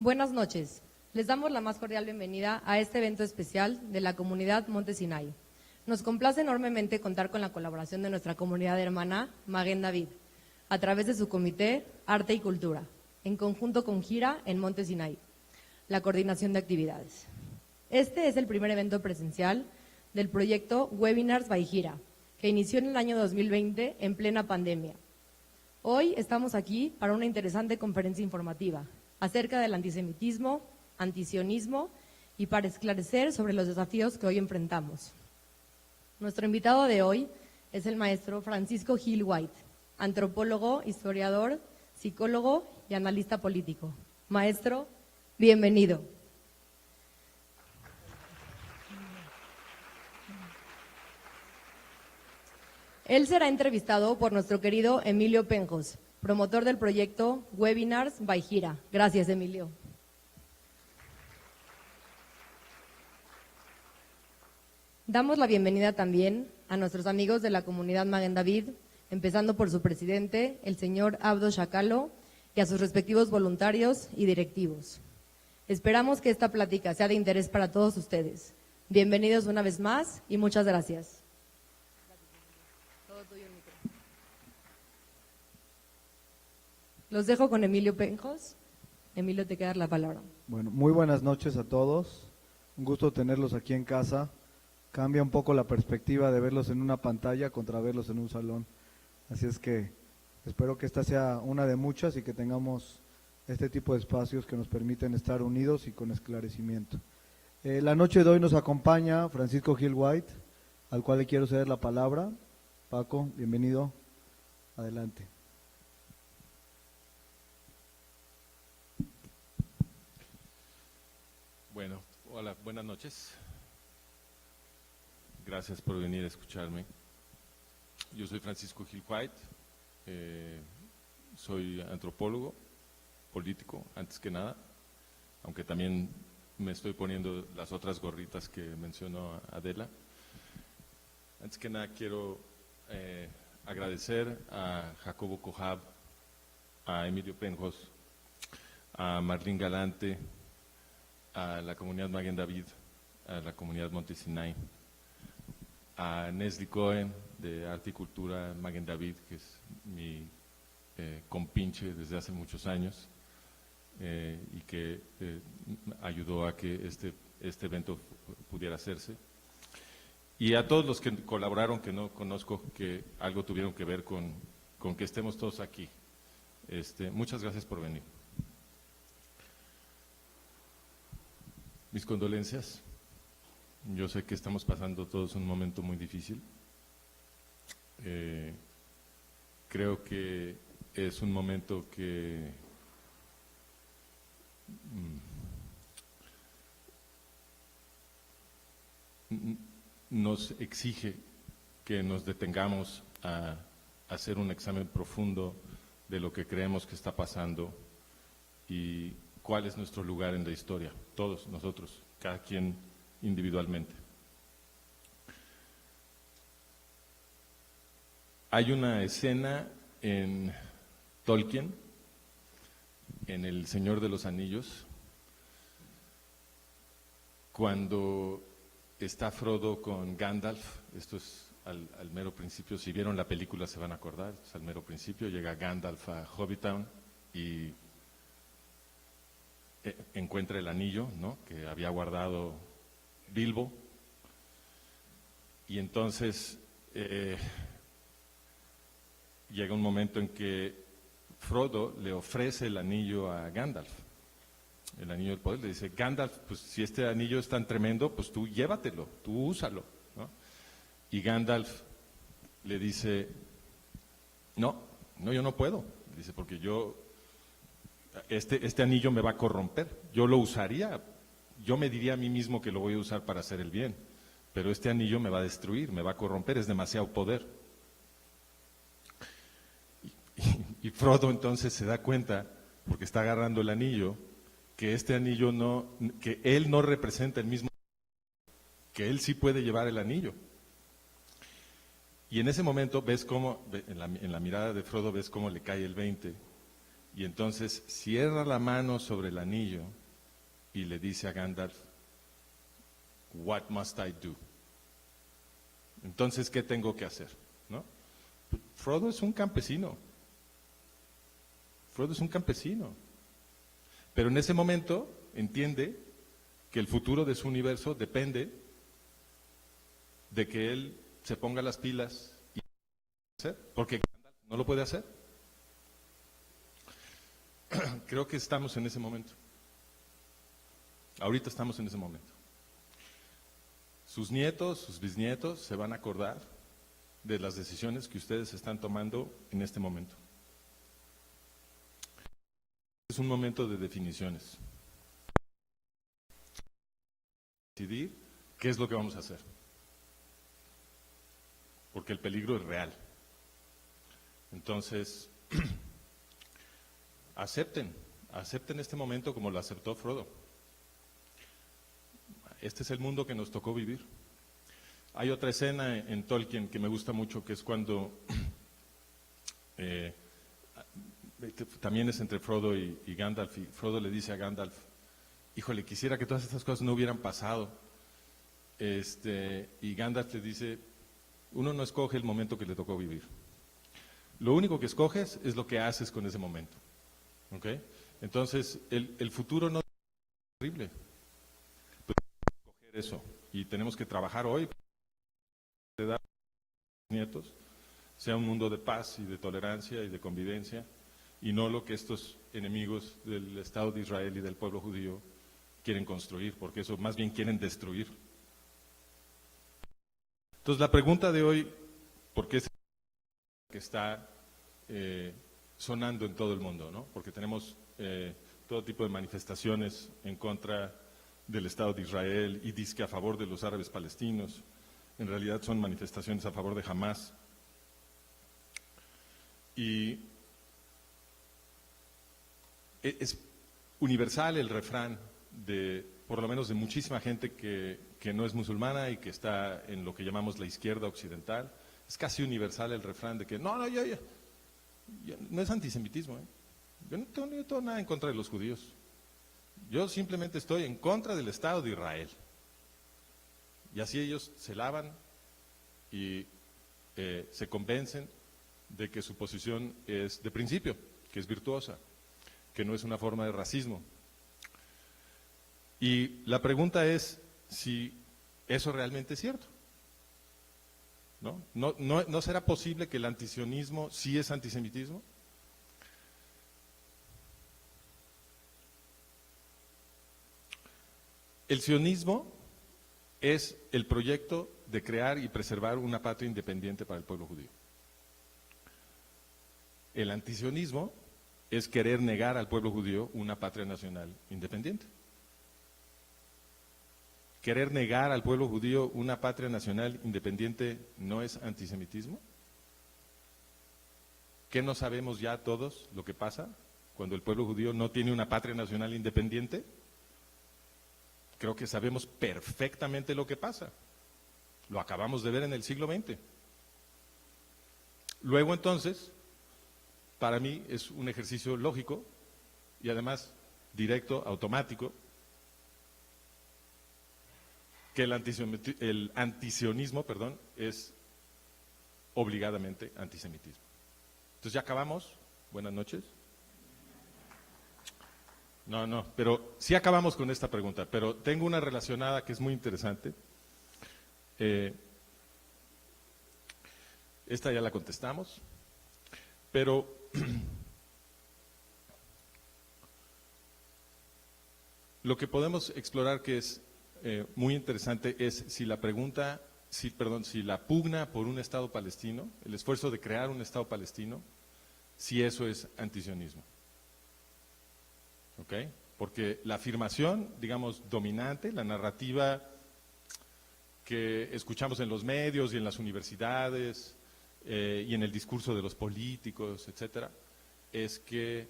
Buenas noches. Les damos la más cordial bienvenida a este evento especial de la comunidad Monte Sinai. Nos complace enormemente contar con la colaboración de nuestra comunidad hermana, Maguen David, a través de su comité Arte y Cultura, en conjunto con Gira en Monte Sinai, la coordinación de actividades. Este es el primer evento presencial del proyecto Webinars by Gira, que inició en el año 2020 en plena pandemia. Hoy estamos aquí para una interesante conferencia informativa acerca del antisemitismo, antisionismo y para esclarecer sobre los desafíos que hoy enfrentamos. Nuestro invitado de hoy es el maestro Francisco Gil White, antropólogo, historiador, psicólogo y analista político. Maestro, bienvenido. Él será entrevistado por nuestro querido Emilio Penjos, promotor del proyecto Webinars by Gira. Gracias, Emilio. Damos la bienvenida también a nuestros amigos de la comunidad Maguen David, empezando por su presidente, el señor Abdo Shakalo, y a sus respectivos voluntarios y directivos. Esperamos que esta plática sea de interés para todos ustedes. Bienvenidos una vez más y muchas gracias. Los dejo con Emilio Penjos. Emilio, te queda la palabra. Bueno, muy buenas noches a todos. Un gusto tenerlos aquí en casa. Cambia un poco la perspectiva de verlos en una pantalla contra verlos en un salón. Así es que espero que esta sea una de muchas y que tengamos este tipo de espacios que nos permiten estar unidos y con esclarecimiento. La noche de hoy nos acompaña Francisco Gil White, al cual le quiero ceder la palabra. Paco, bienvenido. Adelante. Bueno, hola, buenas noches. Gracias por venir a escucharme. Yo soy Francisco Gil White, soy antropólogo, político, antes que nada, aunque también me estoy poniendo las otras gorritas que mencionó Adela. Antes que nada quiero agradecer a Jacobo Cojab, a Emilio Penjos, a Marlene Galante, a la comunidad Maguen David, a la comunidad Monte Sinai, a Nesli Cohen de Arte y Cultura Maguen David, que es mi compinche desde hace muchos años y que ayudó a que este evento pudiera hacerse. Y a todos los que colaboraron, que no conozco, que algo tuvieron que ver con que estemos todos aquí. Muchas gracias por venir. Mis condolencias. Yo sé que estamos pasando todos un momento muy difícil. Creo que es un momento que nos exige que nos detengamos a hacer un examen profundo de lo que creemos que está pasando y cuál es nuestro lugar en la historia, todos nosotros, cada quien individualmente. Hay una escena en Tolkien, en El Señor de los Anillos, cuando está Frodo con Gandalf. Esto es al mero principio, si vieron la película se van a acordar, es al mero principio, llega Gandalf a Hobbitown y encuentra el anillo, ¿no?, que había guardado Bilbo, y entonces llega un momento en que Frodo le ofrece el anillo a Gandalf, el anillo del poder. Le dice: Gandalf, pues si este anillo es tan tremendo, pues tú llévatelo, tú úsalo, ¿no? Y Gandalf le dice: no, yo no puedo. Dice: porque este anillo me va a corromper, yo lo usaría, yo me diría a mí mismo que lo voy a usar para hacer el bien, pero este anillo me va a destruir, me va a corromper, es demasiado poder. Y Frodo entonces se da cuenta, porque está agarrando el anillo, que este anillo que él no representa el mismo, que él sí puede llevar el anillo. Y en ese momento ves cómo, en la mirada de Frodo ves cómo le cae el 20, Y entonces cierra la mano sobre el anillo y le dice a Gandalf, "What must I do?" Entonces, ¿qué tengo que hacer? ¿No? Frodo es un campesino. Frodo es un campesino. Pero en ese momento entiende que el futuro de su universo depende de que él se ponga las pilas y hacer, porque Gandalf no lo puede hacer. Creo que estamos en ese momento. Ahorita estamos en ese momento. Sus nietos, sus bisnietos se van a acordar de las decisiones que ustedes están tomando en este momento. Es un momento de definiciones. Decidir qué es lo que vamos a hacer. Porque el peligro es real. Entonces, acepten este momento como lo aceptó Frodo. Este es el mundo que nos tocó vivir. Hay otra escena en Tolkien que me gusta mucho, que es cuando también es entre Frodo y Gandalf, y Frodo le dice a Gandalf, híjole, quisiera que todas estas cosas no hubieran pasado. Y Gandalf le dice, uno no escoge el momento que le tocó vivir. Lo único que escoges es lo que haces con ese momento. ¿Ok? Entonces, el futuro no es terrible. Pero tenemos que escoger eso. Y tenemos que trabajar hoy para dar a los nietos sea un mundo de paz y de tolerancia y de convivencia, y no lo que estos enemigos del Estado de Israel y del pueblo judío quieren construir, porque eso más bien quieren destruir. Entonces la pregunta de hoy, ¿por qué es que está sonando en todo el mundo, ¿no? Porque tenemos todo tipo de manifestaciones en contra del Estado de Israel y dizque a favor de los árabes palestinos. En realidad son manifestaciones a favor de Hamás. Y es universal el refrán de, por lo menos de muchísima gente que no es musulmana y que está en lo que llamamos la izquierda occidental. Es casi universal el refrán de que no, yo no es antisemitismo, ¿eh? Yo no tengo nada en contra de los judíos. Yo simplemente estoy en contra del Estado de Israel. Y así ellos se lavan y se convencen de que su posición es de principio, que es virtuosa, que no es una forma de racismo. Y la pregunta es si eso realmente es cierto. ¿No será posible que el antisionismo sí es antisemitismo? El sionismo es el proyecto de crear y preservar una patria independiente para el pueblo judío. El antisionismo es querer negar al pueblo judío una patria nacional independiente. ¿Querer negar al pueblo judío una patria nacional independiente no es antisemitismo? ¿Qué no sabemos ya todos lo que pasa cuando el pueblo judío no tiene una patria nacional independiente? Creo que sabemos perfectamente lo que pasa. Lo acabamos de ver en el siglo XX. Luego entonces, para mí es un ejercicio lógico y además directo, automático, que el antisionismo, es obligadamente antisemitismo. Entonces ya acabamos. Buenas noches. No, pero sí acabamos con esta pregunta, pero tengo una relacionada que es muy interesante. Esta ya la contestamos, pero lo que podemos explorar que es muy interesante es si la pugna por un Estado palestino, el esfuerzo de crear un Estado palestino, si eso es antisionismo. ¿Ok? Porque la afirmación, digamos, dominante, la narrativa que escuchamos en los medios y en las universidades y en el discurso de los políticos, etcétera, es que,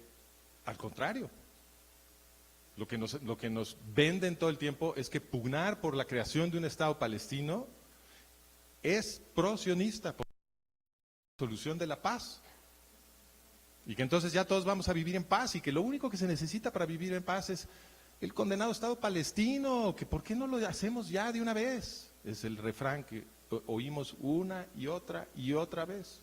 al contrario, lo que nos venden todo el tiempo es que pugnar por la creación de un Estado palestino es pro-sionista, por la solución de la paz. Y que entonces ya todos vamos a vivir en paz y que lo único que se necesita para vivir en paz es el condenado Estado palestino, que ¿por qué no lo hacemos ya de una vez? Es el refrán que oímos una y otra vez.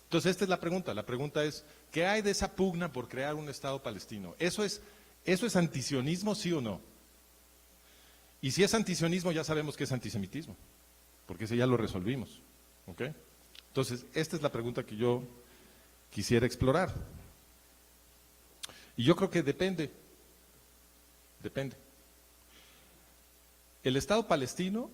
Entonces esta es la pregunta es, ¿qué hay de esa pugna por crear un Estado palestino? ¿Eso es antisionismo, sí o no? Y si es antisionismo ya sabemos que es antisemitismo, porque ese ya lo resolvimos, ¿ok? Entonces esta es la pregunta que yo quisiera explorar. Y yo creo que depende. El Estado palestino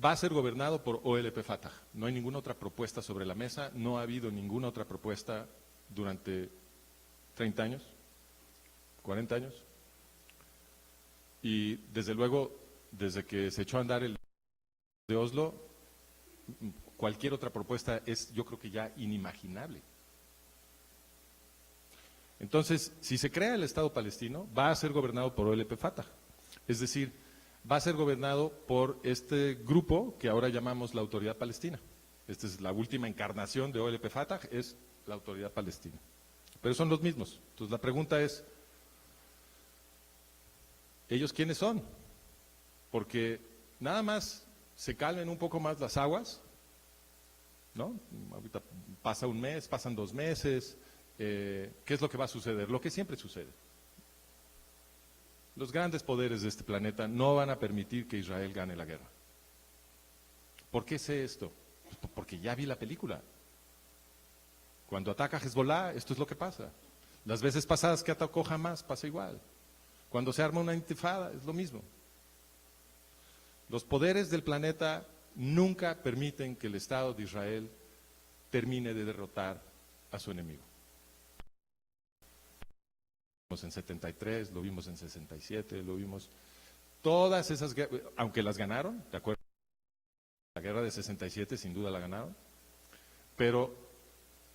va a ser gobernado por OLP Fatah. No hay ninguna otra propuesta sobre la mesa, no ha habido ninguna otra propuesta durante 30 años, 40 años. Y desde luego, desde que se echó a andar el de Oslo, cualquier otra propuesta es, yo creo que ya inimaginable. Entonces, si se crea el Estado palestino, va a ser gobernado por OLP Fatah. Es decir, va a ser gobernado por este grupo que ahora llamamos la Autoridad Palestina. Esta es la última encarnación de OLP Fatah, es la Autoridad Palestina. Pero son los mismos. Entonces la pregunta es, ¿ellos quiénes son? Porque nada más se calmen un poco más las aguas, ¿no? Ahorita pasa un mes, pasan 2 meses, ¿qué es lo que va a suceder? Lo que siempre sucede. Los grandes poderes de este planeta no van a permitir que Israel gane la guerra. ¿Por qué sé esto? Pues porque ya vi la película. Cuando ataca Hezbollah, esto es lo que pasa. Las veces pasadas que atacó Hamas, pasa igual. Cuando se arma una intifada, es lo mismo. Los poderes del planeta nunca permiten que el Estado de Israel termine de derrotar a su enemigo. Lo vimos en 73, lo vimos en 67, lo vimos. Todas esas guerras, aunque las ganaron, ¿de acuerdo? La guerra de 67 sin duda la ganaron, pero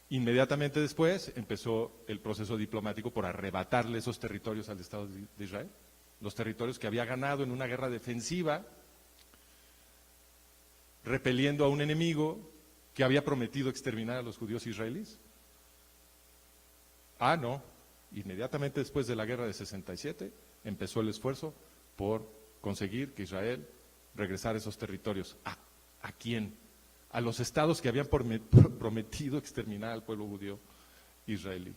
inmediatamente después empezó el proceso diplomático por arrebatarle esos territorios al Estado de Israel, los territorios que había ganado en una guerra defensiva, repeliendo a un enemigo que había prometido exterminar a los judíos israelíes. Ah, no, inmediatamente después de la guerra de 67 empezó el esfuerzo por conseguir que Israel regresara esos territorios. ¿A quién? A los estados que habían prometido exterminar al pueblo judío israelí.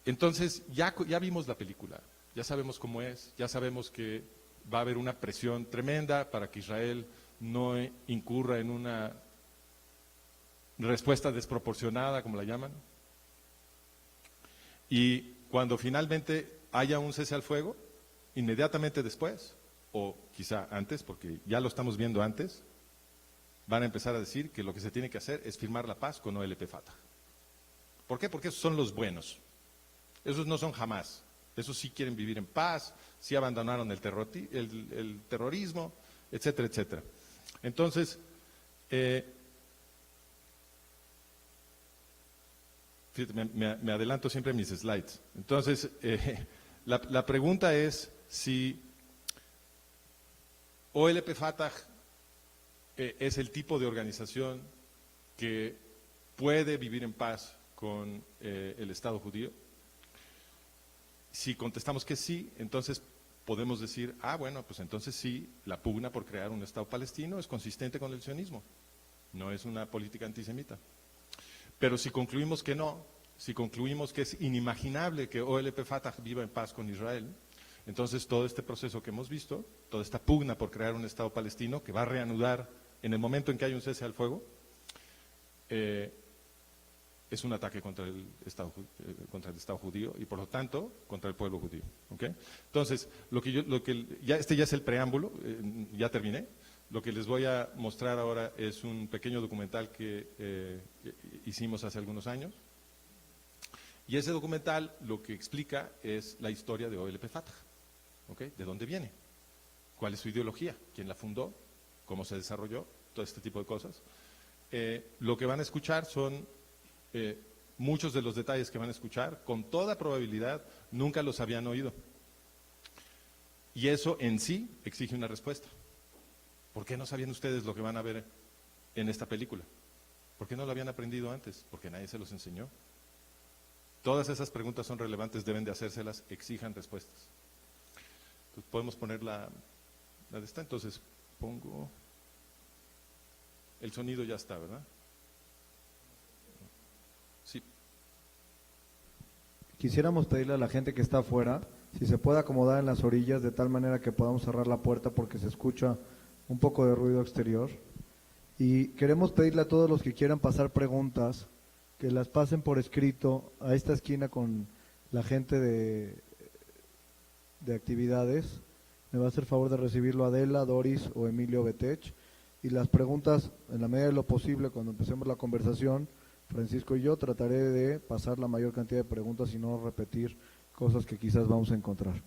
Entonces, ya vimos la película, ya sabemos cómo es, ya sabemos que va a haber una presión tremenda para que Israel no incurra en una respuesta desproporcionada, como la llaman. Y cuando finalmente haya un cese al fuego, inmediatamente después, o quizá antes, porque ya lo estamos viendo antes, van a empezar a decir que lo que se tiene que hacer es firmar la paz con OLP Fatah. ¿Por qué? Porque esos son los buenos. Esos no son Hamas. Esos sí quieren vivir en paz, sí abandonaron el terrorismo, etcétera, etcétera. Entonces, fíjate, me adelanto siempre en mis slides. Entonces, la pregunta es si OLP Fatah es el tipo de organización que puede vivir en paz con el Estado judío. Si contestamos que sí, entonces podemos decir, bueno, pues entonces sí, la pugna por crear un Estado palestino es consistente con el sionismo, no es una política antisemita. Pero si concluimos que no, si concluimos que es inimaginable que OLP Fatah viva en paz con Israel, entonces todo este proceso que hemos visto, toda esta pugna por crear un Estado palestino que va a reanudar en el momento en que hay un cese al fuego, es un ataque contra el Estado judío y por lo tanto contra el pueblo judío. ¿Okay? Entonces, este ya es el preámbulo, ya terminé. Lo que les voy a mostrar ahora es un pequeño documental que hicimos hace algunos años. Y ese documental lo que explica es la historia de OLP Fatah. ¿Okay? ¿De dónde viene? ¿Cuál es su ideología? ¿Quién la fundó? ¿Cómo se desarrolló? Todo este tipo de cosas. Lo que van a escuchar son muchos de los detalles que van a escuchar, con toda probabilidad nunca los habían oído. Y eso en sí exige una respuesta. ¿Por qué no sabían ustedes lo que van a ver en esta película? ¿Por qué no lo habían aprendido antes? Porque nadie se los enseñó. Todas esas preguntas son relevantes, deben de hacérselas, exijan respuestas. Entonces, podemos poner la de esta, entonces pongo, el sonido ya está, ¿verdad? Sí. Quisiéramos pedirle a la gente que está afuera, si se puede acomodar en las orillas de tal manera que podamos cerrar la puerta porque se escucha un poco de ruido exterior. Y queremos pedirle a todos los que quieran pasar preguntas, que las pasen por escrito a esta esquina con la gente de actividades. Me va a hacer favor de recibirlo Adela, Doris o Emilio Betech. Y las preguntas, en la medida de lo posible, cuando empecemos la conversación, Francisco y yo trataré de pasar la mayor cantidad de preguntas y no repetir cosas que quizás vamos a encontrar.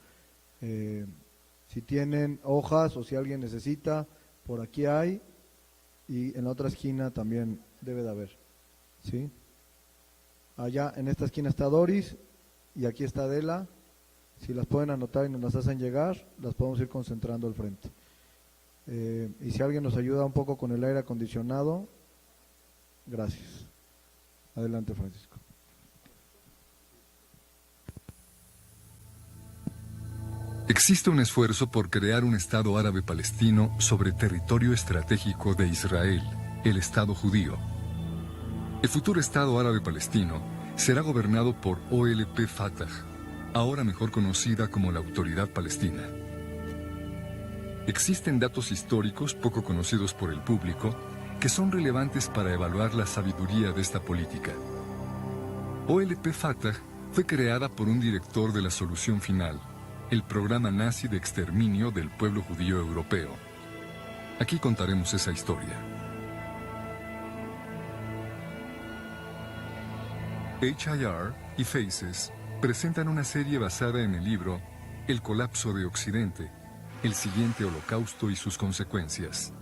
Si tienen hojas o si alguien necesita, por aquí hay, y en la otra esquina también debe de haber, ¿sí? Allá en esta esquina está Doris y aquí está Adela. Si las pueden anotar y nos las hacen llegar, las podemos ir concentrando al frente. Y si alguien nos ayuda un poco con el aire acondicionado, gracias. Adelante, Francisco. Existe un esfuerzo por crear un Estado árabe palestino sobre territorio estratégico de Israel, el Estado judío. El futuro Estado árabe palestino será gobernado por OLP Fatah, ahora mejor conocida como la Autoridad Palestina. Existen datos históricos poco conocidos por el público que son relevantes para evaluar la sabiduría de esta política. OLP Fatah fue creada por un director de la Solución Final, el programa nazi de exterminio del pueblo judío europeo. Aquí contaremos esa historia. HIR y Faces presentan una serie basada en el libro El colapso de Occidente, el siguiente holocausto y sus consecuencias.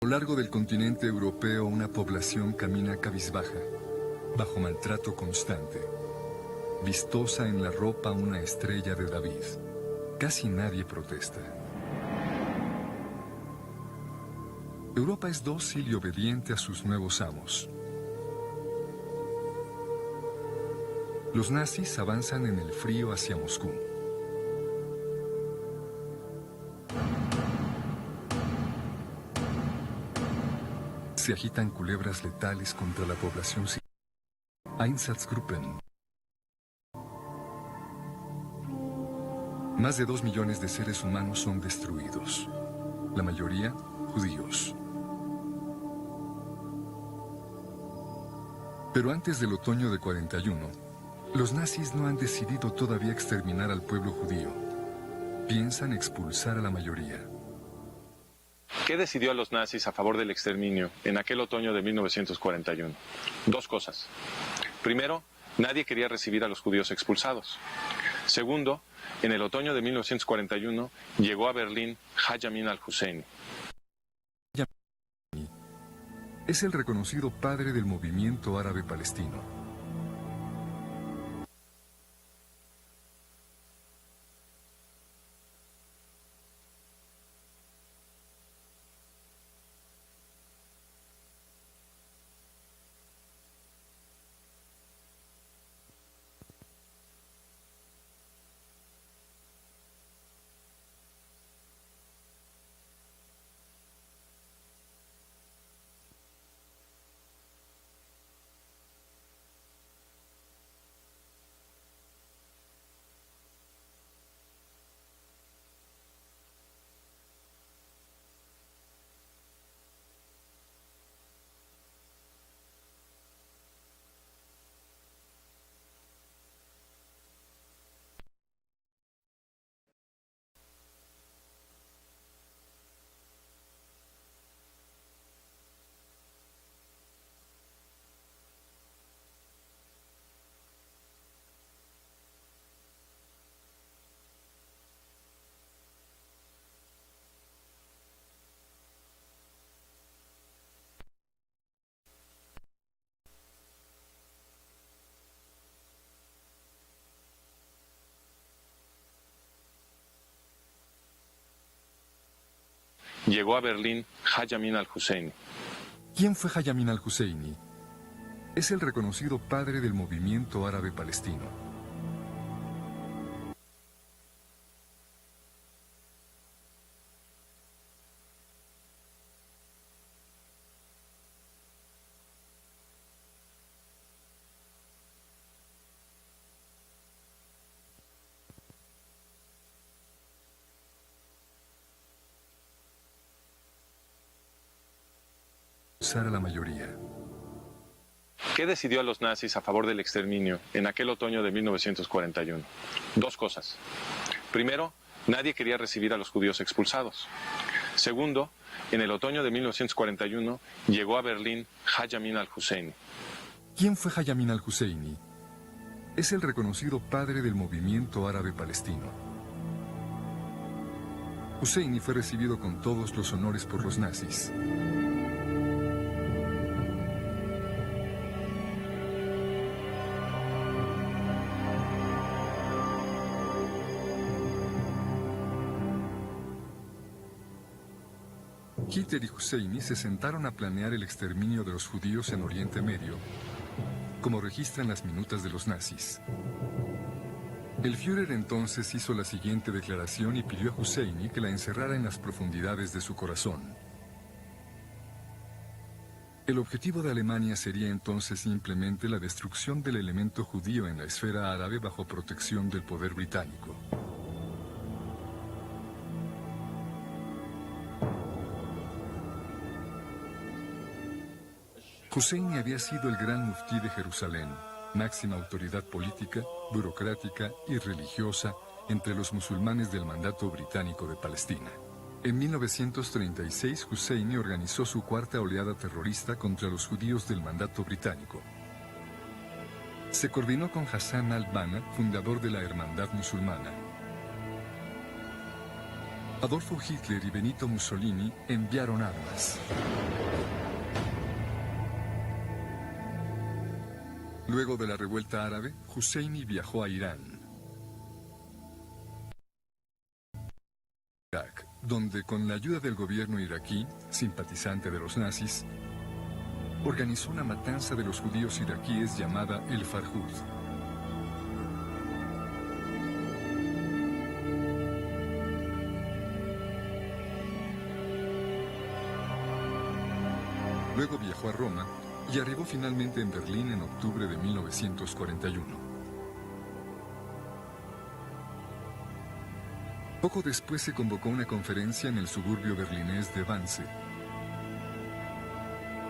A lo largo del continente europeo, una población camina cabizbaja, bajo maltrato constante. Vistosa en la ropa una estrella de David. Casi nadie protesta. Europa es dócil y obediente a sus nuevos amos. Los nazis avanzan en el frío hacia Moscú. Se agitan culebras letales contra la población civil. Einsatzgruppen. Más de 2 millones de seres humanos son destruidos, la mayoría judíos. Pero antes del otoño de 41, los nazis no han decidido todavía exterminar al pueblo judío. Piensan expulsar a la mayoría. ¿Qué decidió a los nazis a favor del exterminio en aquel otoño de 1941? Dos cosas. Primero, nadie quería recibir a los judíos expulsados. Segundo, en el otoño de 1941 llegó a Berlín Haj Amin al-Husseini. Es el reconocido padre del movimiento árabe palestino. llegó a Berlín Haj Amin al-Husseini. ¿Quién fue Haj Amin al-Husseini? Es el reconocido padre del movimiento árabe palestino. A la mayoría. ¿Qué decidió a los nazis a favor del exterminio en aquel otoño de 1941? Dos cosas. Primero, nadie quería recibir a los judíos expulsados. Segundo, en el otoño de 1941 llegó a Berlín Haj Amin al-Husseini. ¿Quién fue Haj Amin al-Husseini? Es el reconocido padre del movimiento árabe palestino. Husseini fue recibido con todos los honores por los nazis. Hitler y Husseini se sentaron a planear el exterminio de los judíos en Oriente Medio, como registran las minutas de los nazis. El Führer entonces hizo la siguiente declaración y pidió a Husseini que la encerrara en las profundidades de su corazón. El objetivo de Alemania sería entonces simplemente la destrucción del elemento judío en la esfera árabe bajo protección del poder británico. Husseini había sido el gran muftí de Jerusalén, máxima autoridad política, burocrática y religiosa entre los musulmanes del mandato británico de Palestina. En 1936, Husseini organizó su cuarta oleada terrorista contra los judíos del mandato británico. Se coordinó con Hassan al-Banna, fundador de la Hermandad Musulmana. Adolfo Hitler y Benito Mussolini enviaron armas. Luego de la revuelta árabe, Husseini viajó a Irán, Irak, donde con la ayuda del gobierno iraquí, simpatizante de los nazis, organizó una matanza de los judíos iraquíes llamada el Farhud. Luego viajó a Roma y arribó finalmente en Berlín en octubre de 1941. Poco después se convocó una conferencia en el suburbio berlinés de Wannsee.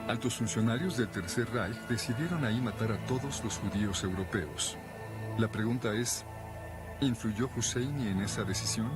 Altos funcionarios del Tercer Reich decidieron ahí matar a todos los judíos europeos. La pregunta es, ¿influyó Husseini en esa decisión?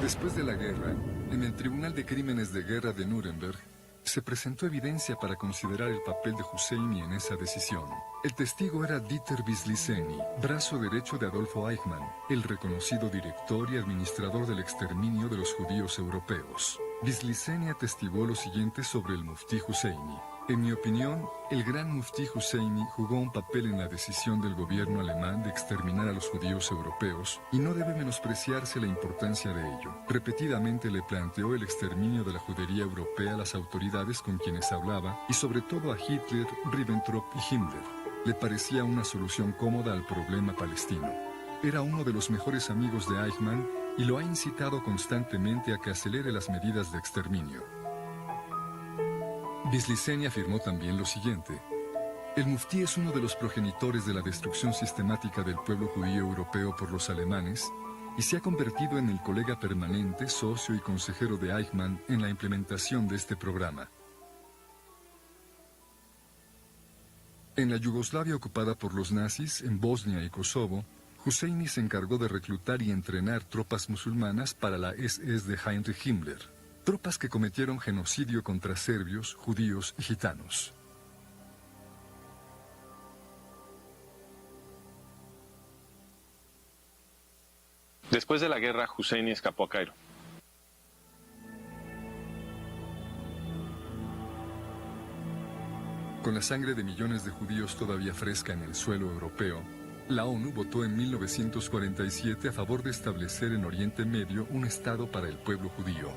Después de la guerra, en el Tribunal de Crímenes de Guerra de Nuremberg, se presentó evidencia para considerar el papel de Husseini en esa decisión. El testigo era Dieter Wislicenyi, brazo derecho de Adolfo Eichmann, el reconocido director y administrador del exterminio de los judíos europeos. Wislicenyi atestiguó lo siguiente sobre el muftí Husseini. En mi opinión, el gran muftí Husseini jugó un papel en la decisión del gobierno alemán de exterminar a los judíos europeos y no debe menospreciarse la importancia de ello. Repetidamente le planteó el exterminio de la judería europea a las autoridades con quienes hablaba y sobre todo a Hitler, Ribbentrop y Himmler. Le parecía una solución cómoda al problema palestino. Era uno de los mejores amigos de Eichmann y lo ha incitado constantemente a que acelere las medidas de exterminio. Wislicenyi afirmó también lo siguiente: el muftí es uno de los progenitores de la destrucción sistemática del pueblo judío europeo por los alemanes y se ha convertido en el colega permanente, socio y consejero de Eichmann en la implementación de este programa. En la Yugoslavia ocupada por los nazis, en Bosnia y Kosovo, Husseini se encargó de reclutar y entrenar tropas musulmanas para la SS de Heinrich Himmler. Tropas que cometieron genocidio contra serbios, judíos y gitanos. Después de la guerra, Husseini escapó a Cairo. Con la sangre de millones de judíos todavía fresca en el suelo europeo, La ONU votó en 1947 a favor de establecer en Oriente Medio un Estado para el pueblo judío.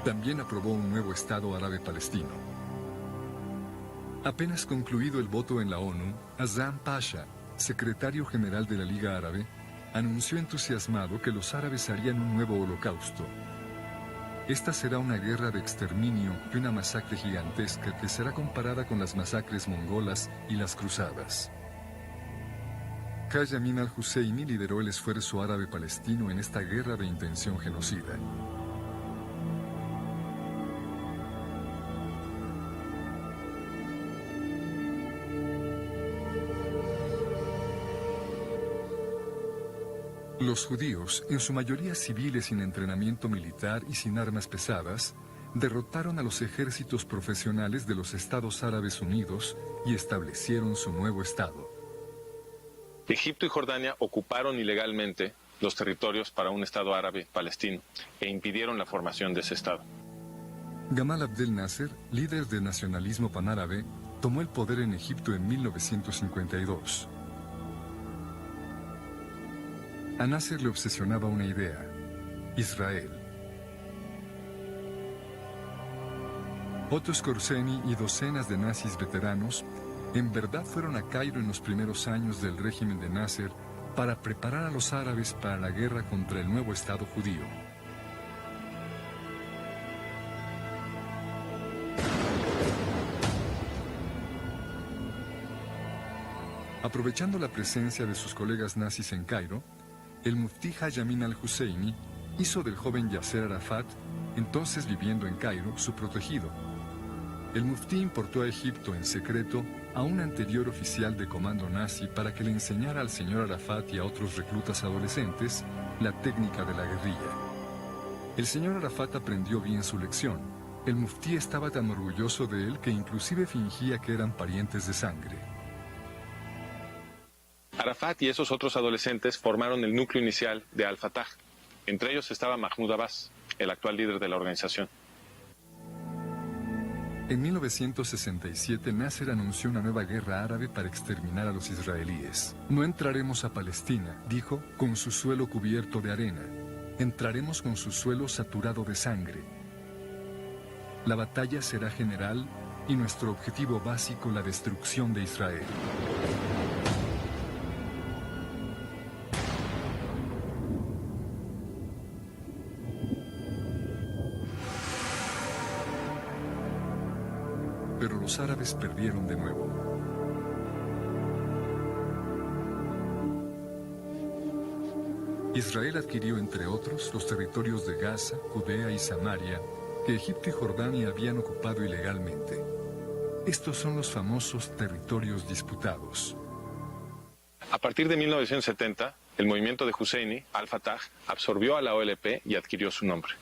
También aprobó un nuevo Estado árabe palestino. Apenas concluido el voto en la ONU, Azam Pasha, secretario general de la Liga Árabe, anunció entusiasmado que los árabes harían un nuevo holocausto. Esta será una guerra de exterminio y una masacre gigantesca que será comparada con las masacres mongolas y las cruzadas. Haj Amin al-Husseini lideró el esfuerzo árabe-palestino en esta guerra de intención genocida. Los judíos, en su mayoría civiles sin entrenamiento militar y sin armas pesadas, derrotaron a los ejércitos profesionales de los Estados Árabes Unidos y establecieron su nuevo Estado. Egipto y Jordania ocuparon ilegalmente los territorios para un Estado árabe palestino e impidieron la formación de ese Estado. Gamal Abdel Nasser, líder del nacionalismo panárabe, tomó el poder en Egipto en 1952. A Nasser le obsesionaba una idea: Israel. Otto Skorzeny y docenas de nazis veteranos en verdad fueron a Cairo en los primeros años del régimen de Nasser para preparar a los árabes para la guerra contra el nuevo Estado judío. Aprovechando la presencia de sus colegas nazis en Cairo, el muftí Haj Amin al-Husseini hizo del joven Yasser Arafat, entonces viviendo en Cairo, su protegido. El muftí importó a Egipto en secreto a un anterior oficial de comando nazi para que le enseñara al señor Arafat y a otros reclutas adolescentes la técnica de la guerrilla. El señor Arafat aprendió bien su lección. El muftí estaba tan orgulloso de él que inclusive fingía que eran parientes de sangre. Arafat y esos otros adolescentes formaron el núcleo inicial de Al-Fatah. Entre ellos estaba Mahmoud Abbas, el actual líder de la organización. En 1967, Nasser anunció una nueva guerra árabe para exterminar a los israelíes. No entraremos a Palestina, dijo, con su suelo cubierto de arena. Entraremos con su suelo saturado de sangre. La batalla será general y nuestro objetivo básico la destrucción de Israel. Pero los árabes perdieron de nuevo. Israel adquirió, entre otros, los territorios de Gaza, Judea y Samaria, que Egipto y Jordania habían ocupado ilegalmente. Estos son los famosos territorios disputados. A partir de 1970, el movimiento de Husseini, Al-Fatah, absorbió a la OLP y adquirió su nombre.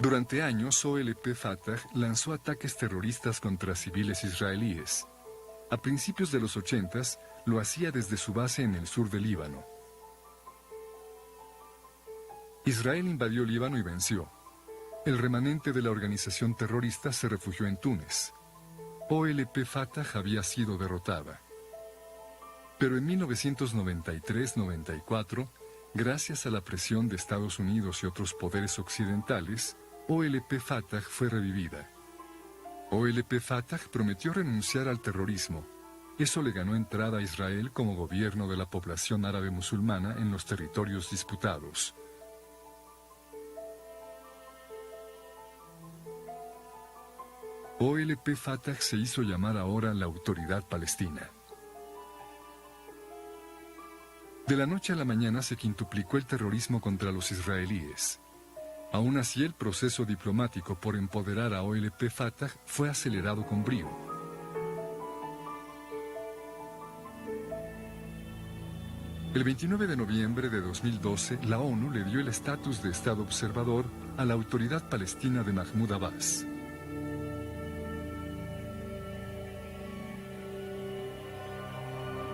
Durante años, OLP Fatah lanzó ataques terroristas contra civiles israelíes. A principios de los 80s, lo hacía desde su base en el sur del Líbano. Israel invadió Líbano y venció. El remanente de la organización terrorista se refugió en Túnez. OLP Fatah había sido derrotada. Pero en 1993-94, gracias a la presión de Estados Unidos y otros poderes occidentales, OLP Fatah fue revivida. OLP Fatah prometió renunciar al terrorismo. Eso le ganó entrada a Israel como gobierno de la población árabe musulmana en los territorios disputados. OLP Fatah se hizo llamar ahora la Autoridad Palestina. De la noche a la mañana se quintuplicó el terrorismo contra los israelíes. Aún así, el proceso diplomático por empoderar a OLP Fatah fue acelerado con brío. El 29 de noviembre de 2012, la ONU le dio el estatus de Estado observador a la Autoridad Palestina de Mahmoud Abbas.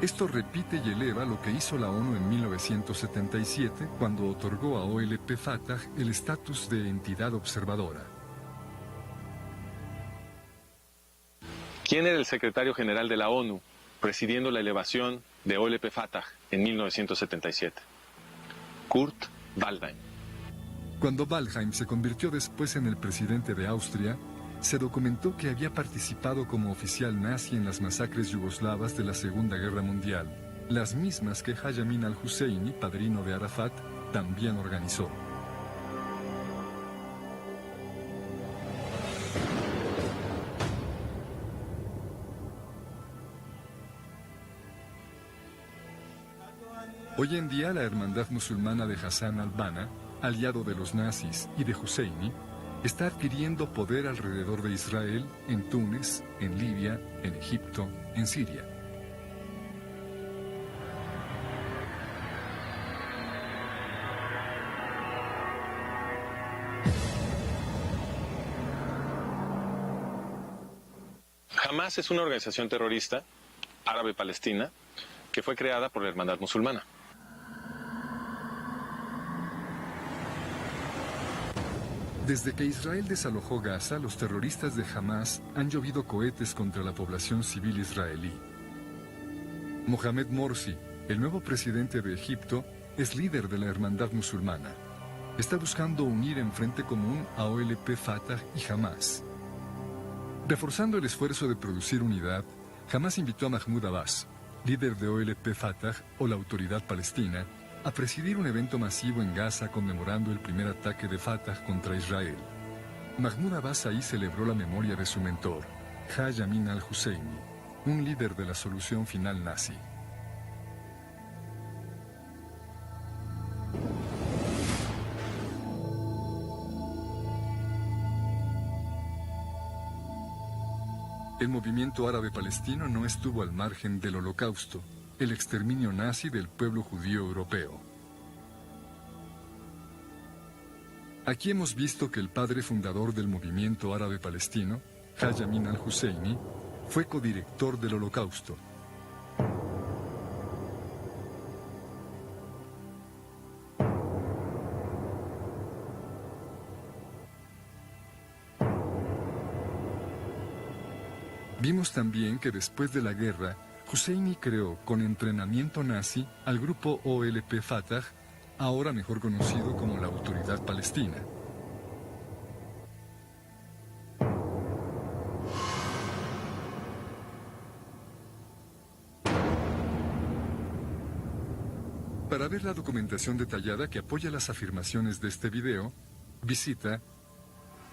Esto repite y eleva lo que hizo la ONU en 1977 cuando otorgó a OLP Fatah el estatus de entidad observadora. ¿Quién era el secretario general de la ONU presidiendo la elevación de OLP Fatah en 1977? Kurt Waldheim. Cuando Waldheim se convirtió después en el presidente de Austria, se documentó que había participado como oficial nazi en las masacres yugoslavas de la Segunda Guerra Mundial, las mismas que Haj Amin al-Husseini, padrino de Arafat, también organizó. Hoy en día la hermandad musulmana de Hassan al-Banna, aliado de los nazis y de Husseini, está adquiriendo poder alrededor de Israel, en Túnez, en Libia, en Egipto, en Siria. Hamas es una organización terrorista árabe-palestina que fue creada por la hermandad musulmana. Desde que Israel desalojó Gaza, los terroristas de Hamas han llovido cohetes contra la población civil israelí. Mohamed Morsi, el nuevo presidente de Egipto, es líder de la hermandad musulmana. Está buscando unir en frente común a OLP Fatah y Hamas. Reforzando el esfuerzo de producir unidad, Hamas invitó a Mahmoud Abbas, líder de OLP Fatah o la Autoridad Palestina, a presidir un evento masivo en Gaza conmemorando el primer ataque de Fatah contra Israel. Mahmoud Abbas ahí celebró la memoria de su mentor, Haj Amin al-Husseini, un líder de la solución final nazi. El movimiento árabe palestino no estuvo al margen del Holocausto, el exterminio nazi del pueblo judío europeo. Aquí hemos visto que el padre fundador del movimiento árabe palestino, Haj Amin al-Husseini, fue codirector del Holocausto. Vimos también que después de la guerra, Husseini creó con entrenamiento nazi al grupo OLP Fatah, ahora mejor conocido como la Autoridad Palestina. Para ver la documentación detallada que apoya las afirmaciones de este video, visita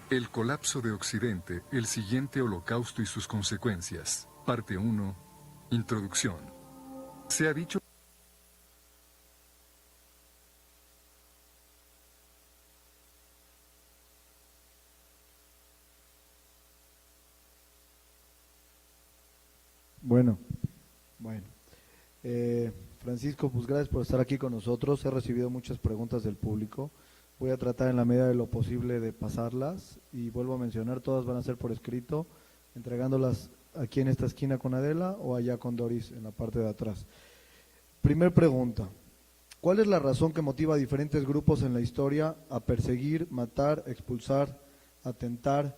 El colapso de Occidente, el siguiente holocausto y sus consecuencias, parte 1, Introducción. Se ha dicho... Bueno. Francisco, pues gracias por estar aquí con nosotros. He recibido muchas preguntas del público. Voy a tratar en la medida de lo posible de pasarlas y vuelvo a mencionar, todas van a ser por escrito, entregándolas aquí en esta esquina con Adela o allá con Doris en la parte de atrás. Primer pregunta, ¿cuál es la razón que motiva a diferentes grupos en la historia a perseguir, matar, expulsar, atentar,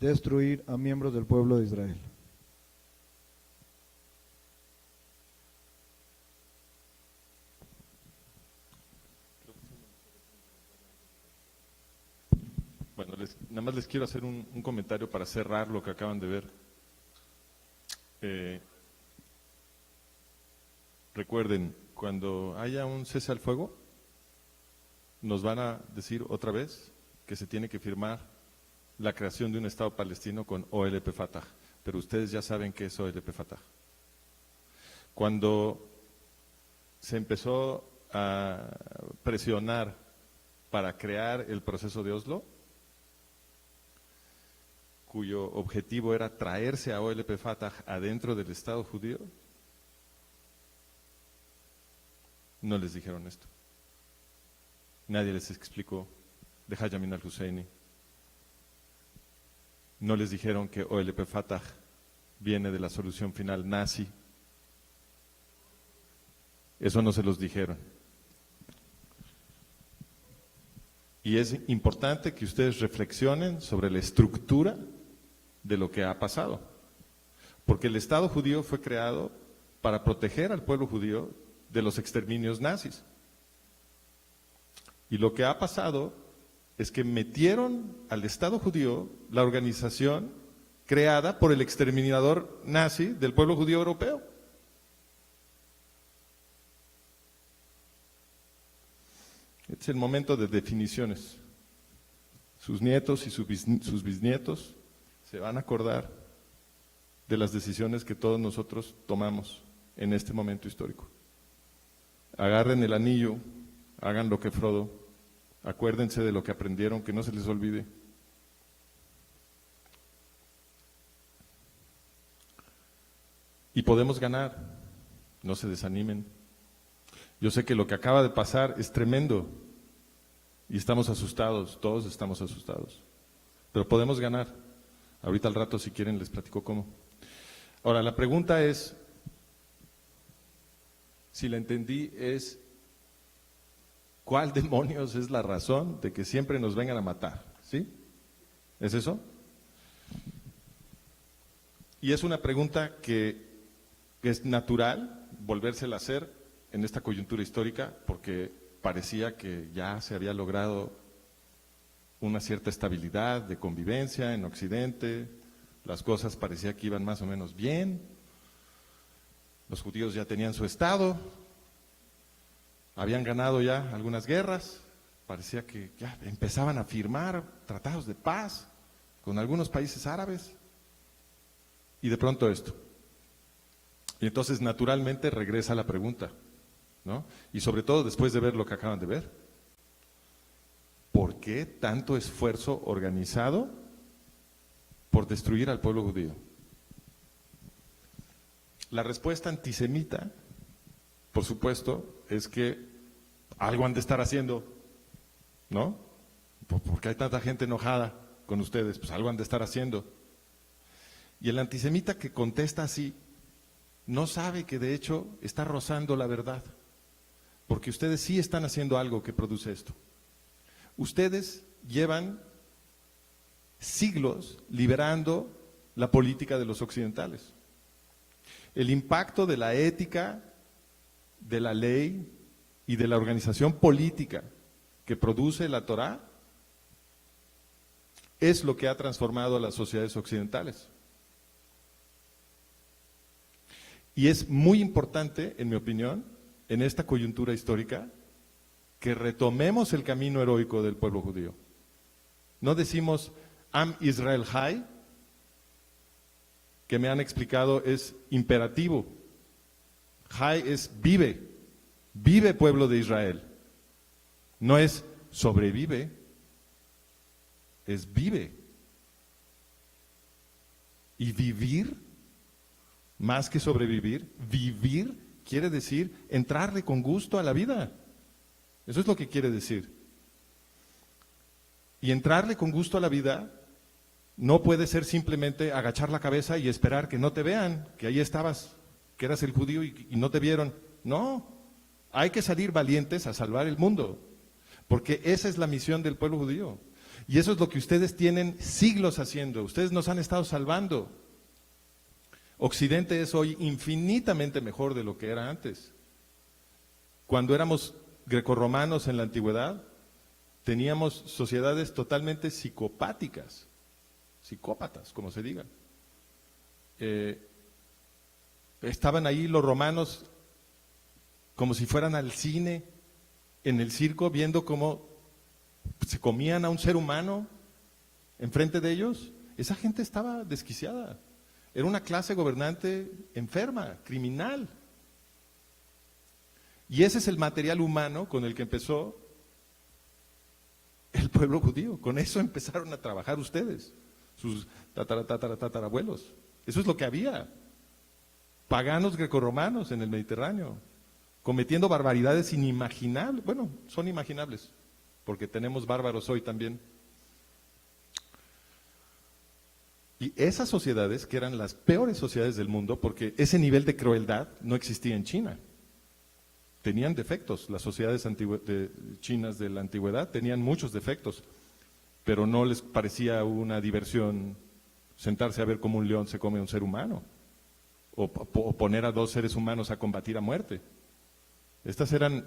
destruir a miembros del pueblo de Israel? Bueno, nada más les quiero hacer un comentario para cerrar lo que acaban de ver. Recuerden, cuando haya un cese al fuego, nos van a decir otra vez que se tiene que firmar la creación de un Estado palestino con OLP Fatah, pero ustedes ya saben qué es OLP Fatah. Cuando se empezó a presionar para crear el proceso de Oslo, cuyo objetivo era traerse a OLP Fatah adentro del Estado judío, no les dijeron esto. Nadie les explicó de Haj Amin al-Husseini. No les dijeron que OLP Fatah viene de la solución final nazi. Eso no se los dijeron. Y es importante que ustedes reflexionen sobre la estructura de lo que ha pasado. Porque el Estado judío fue creado para proteger al pueblo judío de los exterminios nazis. Y lo que ha pasado es que metieron al Estado judío la organización creada por el exterminador nazi del pueblo judío europeo. Es el momento de definiciones. Sus nietos y sus bisnietos se van a acordar de las decisiones que todos nosotros tomamos en este momento histórico. Agarren el anillo, hagan lo que Frodo, acuérdense de lo que aprendieron, que no se les olvide. Y podemos ganar, no se desanimen. Yo sé que lo que acaba de pasar es tremendo y estamos asustados, todos estamos asustados, pero podemos ganar. Ahorita al rato, si quieren, les platico cómo. Ahora, la pregunta es, si la entendí, es ¿cuál demonios es la razón de que siempre nos vengan a matar? ¿Sí? ¿Es eso? Y es una pregunta que es natural volvérsela a hacer en esta coyuntura histórica, porque parecía que ya se había logrado una cierta estabilidad de convivencia en Occidente, las cosas parecía que iban más o menos bien, los judíos ya tenían su estado, habían ganado ya algunas guerras, parecía que ya empezaban a firmar tratados de paz con algunos países árabes, y de pronto esto. Y entonces naturalmente regresa la pregunta, ¿no? Y sobre todo después de ver lo que acaban de ver. ¿Por qué tanto esfuerzo organizado por destruir al pueblo judío? La respuesta antisemita, por supuesto, es que algo han de estar haciendo, ¿no? ¿Por qué hay tanta gente enojada con ustedes? Pues algo han de estar haciendo. Y el antisemita que contesta así, no sabe que de hecho está rozando la verdad, porque ustedes sí están haciendo algo que produce esto. Ustedes llevan siglos liberando la política de los occidentales. El impacto de la ética, de la ley y de la organización política que produce la Torá es lo que ha transformado a las sociedades occidentales. Y es muy importante, en mi opinión, en esta coyuntura histórica, que retomemos el camino heroico del pueblo judío. No decimos Am Israel Hay, que me han explicado es imperativo. Hay es vive, vive pueblo de Israel. No es sobrevive, es vive. Y vivir, más que sobrevivir, vivir quiere decir entrarle con gusto a la vida. Eso es lo que quiere decir. Y entrarle con gusto a la vida no puede ser simplemente agachar la cabeza y esperar que no te vean, que ahí estabas, que eras el judío y no te vieron. No, hay que salir valientes a salvar el mundo, porque esa es la misión del pueblo judío. Y eso es lo que ustedes tienen siglos haciendo, ustedes nos han estado salvando. Occidente es hoy infinitamente mejor de lo que era antes. Cuando éramos grecorromanos en la antigüedad, teníamos sociedades totalmente psicopáticas, psicópatas, como se diga. Estaban ahí los romanos como si fueran al cine, en el circo, viendo cómo se comían a un ser humano enfrente de ellos. Esa gente estaba desquiciada. Era una clase gobernante enferma, criminal. Y ese es el material humano con el que empezó el pueblo judío. Con eso empezaron a trabajar ustedes, sus tatarabuelos. Eso es lo que había. Paganos grecorromanos en el Mediterráneo, cometiendo barbaridades inimaginables. Bueno, son imaginables, porque tenemos bárbaros hoy también. Y esas sociedades, que eran las peores sociedades del mundo, porque ese nivel de crueldad no existía en China. tenían defectos. Las sociedades chinas de la antigüedad tenían muchos defectos, pero no les parecía una diversión sentarse a ver cómo un león se come a un ser humano, o poner a dos seres humanos a combatir a muerte. Estas eran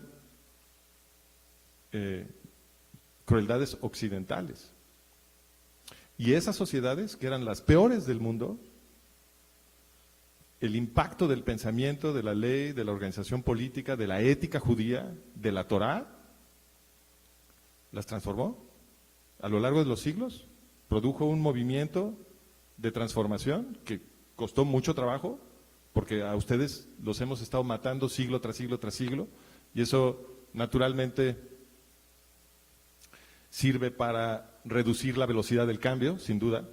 crueldades occidentales. Y esas sociedades, que eran las peores del mundo, el impacto del pensamiento, de la ley, de la organización política, de la ética judía, de la Torá, las transformó a lo largo de los siglos, produjo un movimiento de transformación que costó mucho trabajo, porque a ustedes los hemos estado matando siglo tras siglo tras siglo, y eso naturalmente sirve para reducir la velocidad del cambio, sin duda,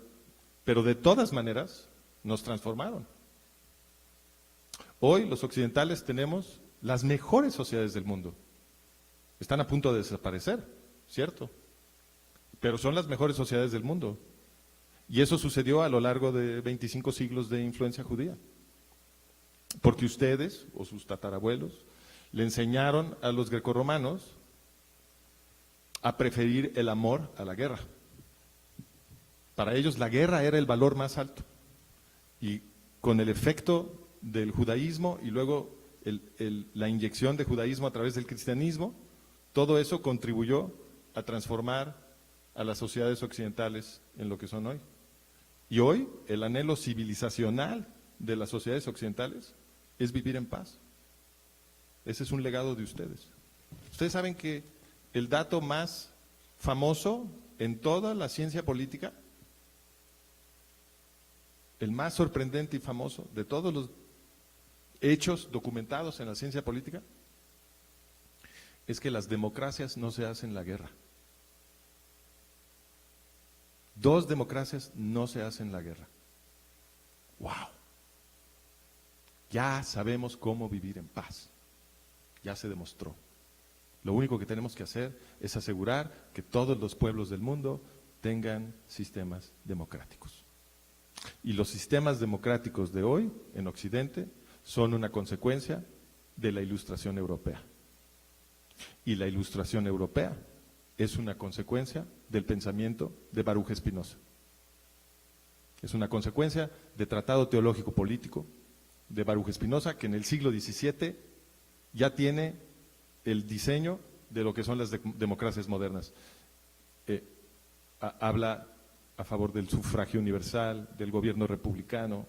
pero de todas maneras nos transformaron. Hoy los occidentales tenemos las mejores sociedades del mundo. Están a punto de desaparecer, ¿cierto? Pero son las mejores sociedades del mundo. Y eso sucedió a lo largo de 25 siglos de influencia judía. Porque ustedes, o sus tatarabuelos, le enseñaron a los grecorromanos a preferir el amor a la guerra. Para ellos la guerra era el valor más alto. Y con el efecto del judaísmo y luego la inyección de judaísmo a través del cristianismo, todo eso contribuyó a transformar a las sociedades occidentales en lo que son hoy. Y hoy el anhelo civilizacional de las sociedades occidentales es vivir en paz. Ese es un legado de ustedes. Ustedes saben que el dato más famoso en toda la ciencia política, el más sorprendente y famoso de todos los hechos documentados en la ciencia política, es que las democracias no se hacen la guerra. 2 democracias no se hacen la guerra. ¡Wow! Ya sabemos cómo vivir en paz. Ya se demostró. Lo único que tenemos que hacer es asegurar que todos los pueblos del mundo tengan sistemas democráticos. Y los sistemas democráticos de hoy, en Occidente, son una consecuencia de la Ilustración europea. Y la Ilustración europea es una consecuencia del pensamiento de Baruch Spinoza. Es una consecuencia del tratado teológico político de Baruch Spinoza, que en el siglo XVII ya tiene el diseño de lo que son las democracias modernas. Habla a favor del sufragio universal, del gobierno republicano,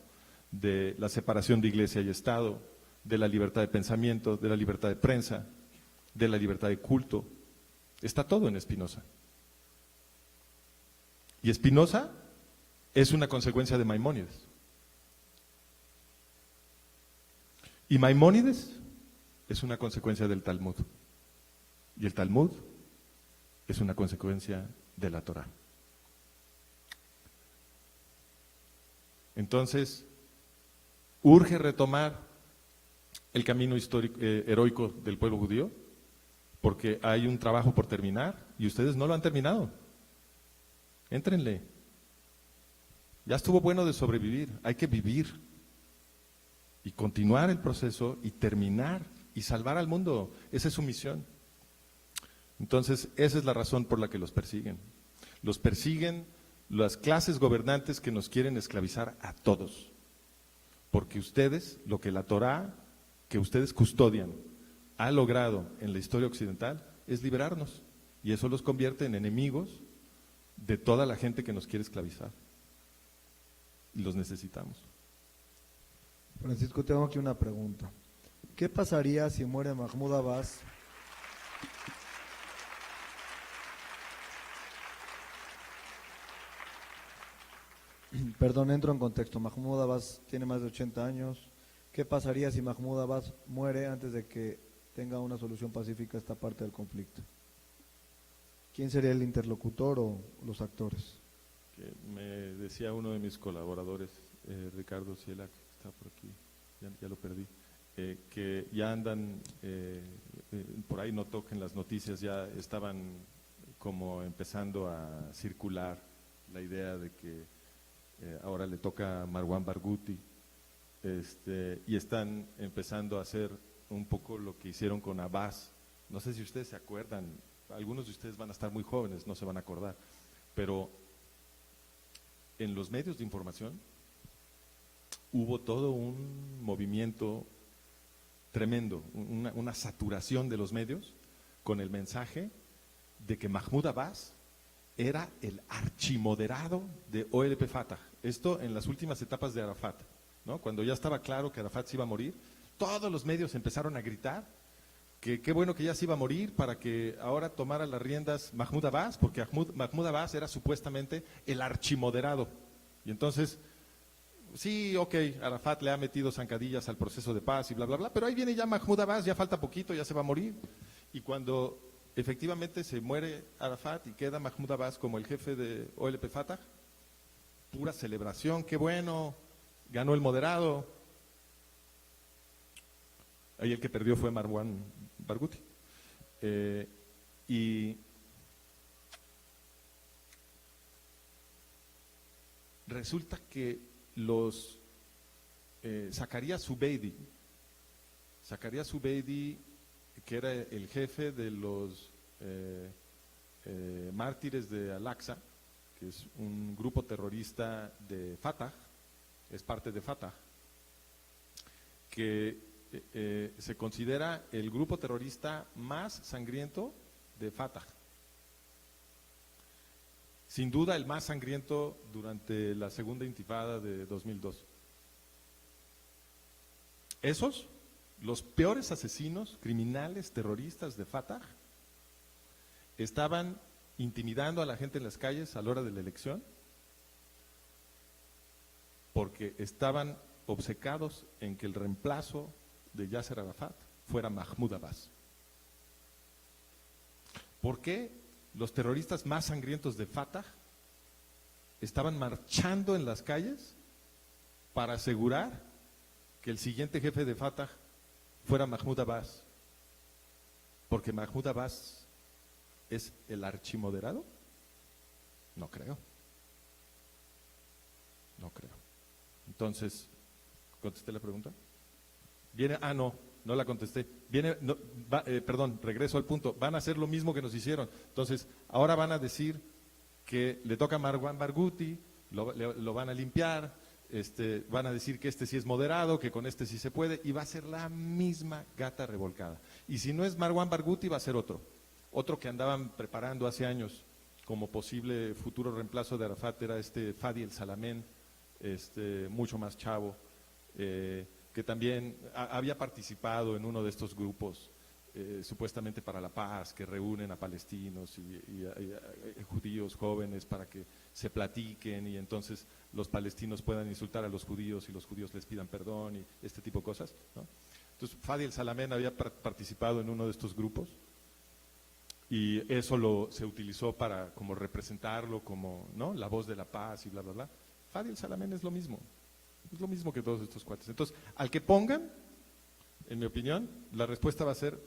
de la separación de iglesia y Estado, de la libertad de pensamiento, de la libertad de prensa, de la libertad de culto. Está todo en Spinoza. Y Spinoza es una consecuencia de Maimónides. Y Maimónides es una consecuencia del Talmud. Y el Talmud es una consecuencia de la Torá. Entonces, urge retomar el camino histórico, heroico del pueblo judío, porque hay un trabajo por terminar y ustedes no lo han terminado. Éntrenle. Ya estuvo bueno de sobrevivir, hay que vivir y continuar el proceso y terminar y salvar al mundo. Esa es su misión. Entonces, esa es la razón por la que los persiguen. Los persiguen las clases gobernantes que nos quieren esclavizar a todos. Porque ustedes, lo que la Torá, que ustedes custodian, ha logrado en la historia occidental, es liberarnos. Y eso los convierte en enemigos de toda la gente que nos quiere esclavizar. Y los necesitamos. Francisco, tengo aquí una pregunta. ¿Qué pasaría si muere Mahmoud Abbas? Perdón, entro en contexto. Mahmoud Abbas tiene más de 80 años. ¿Qué pasaría si Mahmoud Abbas muere antes de que tenga una solución pacífica a esta parte del conflicto? ¿Quién sería el interlocutor o los actores? Que me decía uno de mis colaboradores, Ricardo Ciela, que está por aquí, ya lo perdí, que ya andan, por ahí notó que en las noticias ya estaban como empezando a circular la idea de que ahora le toca a Marwan Barghouti, y están empezando a hacer un poco lo que hicieron con Abbas. No sé si ustedes se acuerdan, algunos de ustedes van a estar muy jóvenes, no se van a acordar, pero en los medios de información hubo todo un movimiento tremendo, una saturación de los medios con el mensaje de que Mahmoud Abbas era el archimoderado de OLP Fatah. Esto en las últimas etapas de Arafat, ¿no? Cuando ya estaba claro que Arafat se iba a morir, todos los medios empezaron a gritar que qué bueno que ya se iba a morir para que ahora tomara las riendas Mahmoud Abbas, porque Mahmoud Abbas era supuestamente el archimoderado. Y entonces, sí, ok, Arafat le ha metido zancadillas al proceso de paz y bla, bla, bla, pero ahí viene ya Mahmoud Abbas, ya falta poquito, ya se va a morir. Y cuando efectivamente se muere Arafat y queda Mahmoud Abbas como el jefe de OLP Fatah, pura celebración, qué bueno, ganó el moderado. Ahí el que perdió fue Marwan Barghouti. Y resulta que los Zacarías Zubeidi, que era el jefe de los mártires de Al-Aqsa, que es un grupo terrorista de Fatah, es parte de Fatah, que se considera el grupo terrorista más sangriento de Fatah. Sin duda el más sangriento durante la segunda intifada de 2002. Esos, los peores asesinos, criminales, terroristas de Fatah, estaban intimidando a la gente en las calles a la hora de la elección porque estaban obcecados en que el reemplazo de Yasser Arafat fuera Mahmoud Abbas. ¿Por qué los terroristas más sangrientos de Fatah estaban marchando en las calles para asegurar que el siguiente jefe de Fatah fuera Mahmoud Abbas? ¿Porque Mahmoud Abbas es el archimoderado? No creo. No creo. Entonces, ¿contesté la pregunta? Viene, no la contesté. Perdón, regreso al punto. Van a hacer lo mismo que nos hicieron. Entonces, ahora van a decir que le toca a Marwan Barghouti, lo van a limpiar, van a decir que este sí es moderado, que con este sí se puede, y va a ser la misma gata revolcada. Y si no es Marwan Barghouti, va a ser otro que andaban preparando hace años como posible futuro reemplazo de Arafat, era Fadi el Salamén, mucho más chavo, que también había participado en uno de estos grupos supuestamente para la paz, que reúnen a palestinos y judíos jóvenes para que se platiquen y entonces los palestinos puedan insultar a los judíos y los judíos les pidan perdón y este tipo de cosas, ¿no? Entonces Fadi el Salamén había participado en uno de estos grupos y eso se utilizó para como representarlo como, ¿no?, la voz de la paz y bla, bla, bla. Fadi el Salamén es lo mismo que todos estos cuates. Entonces, al que pongan, en mi opinión, la respuesta va a ser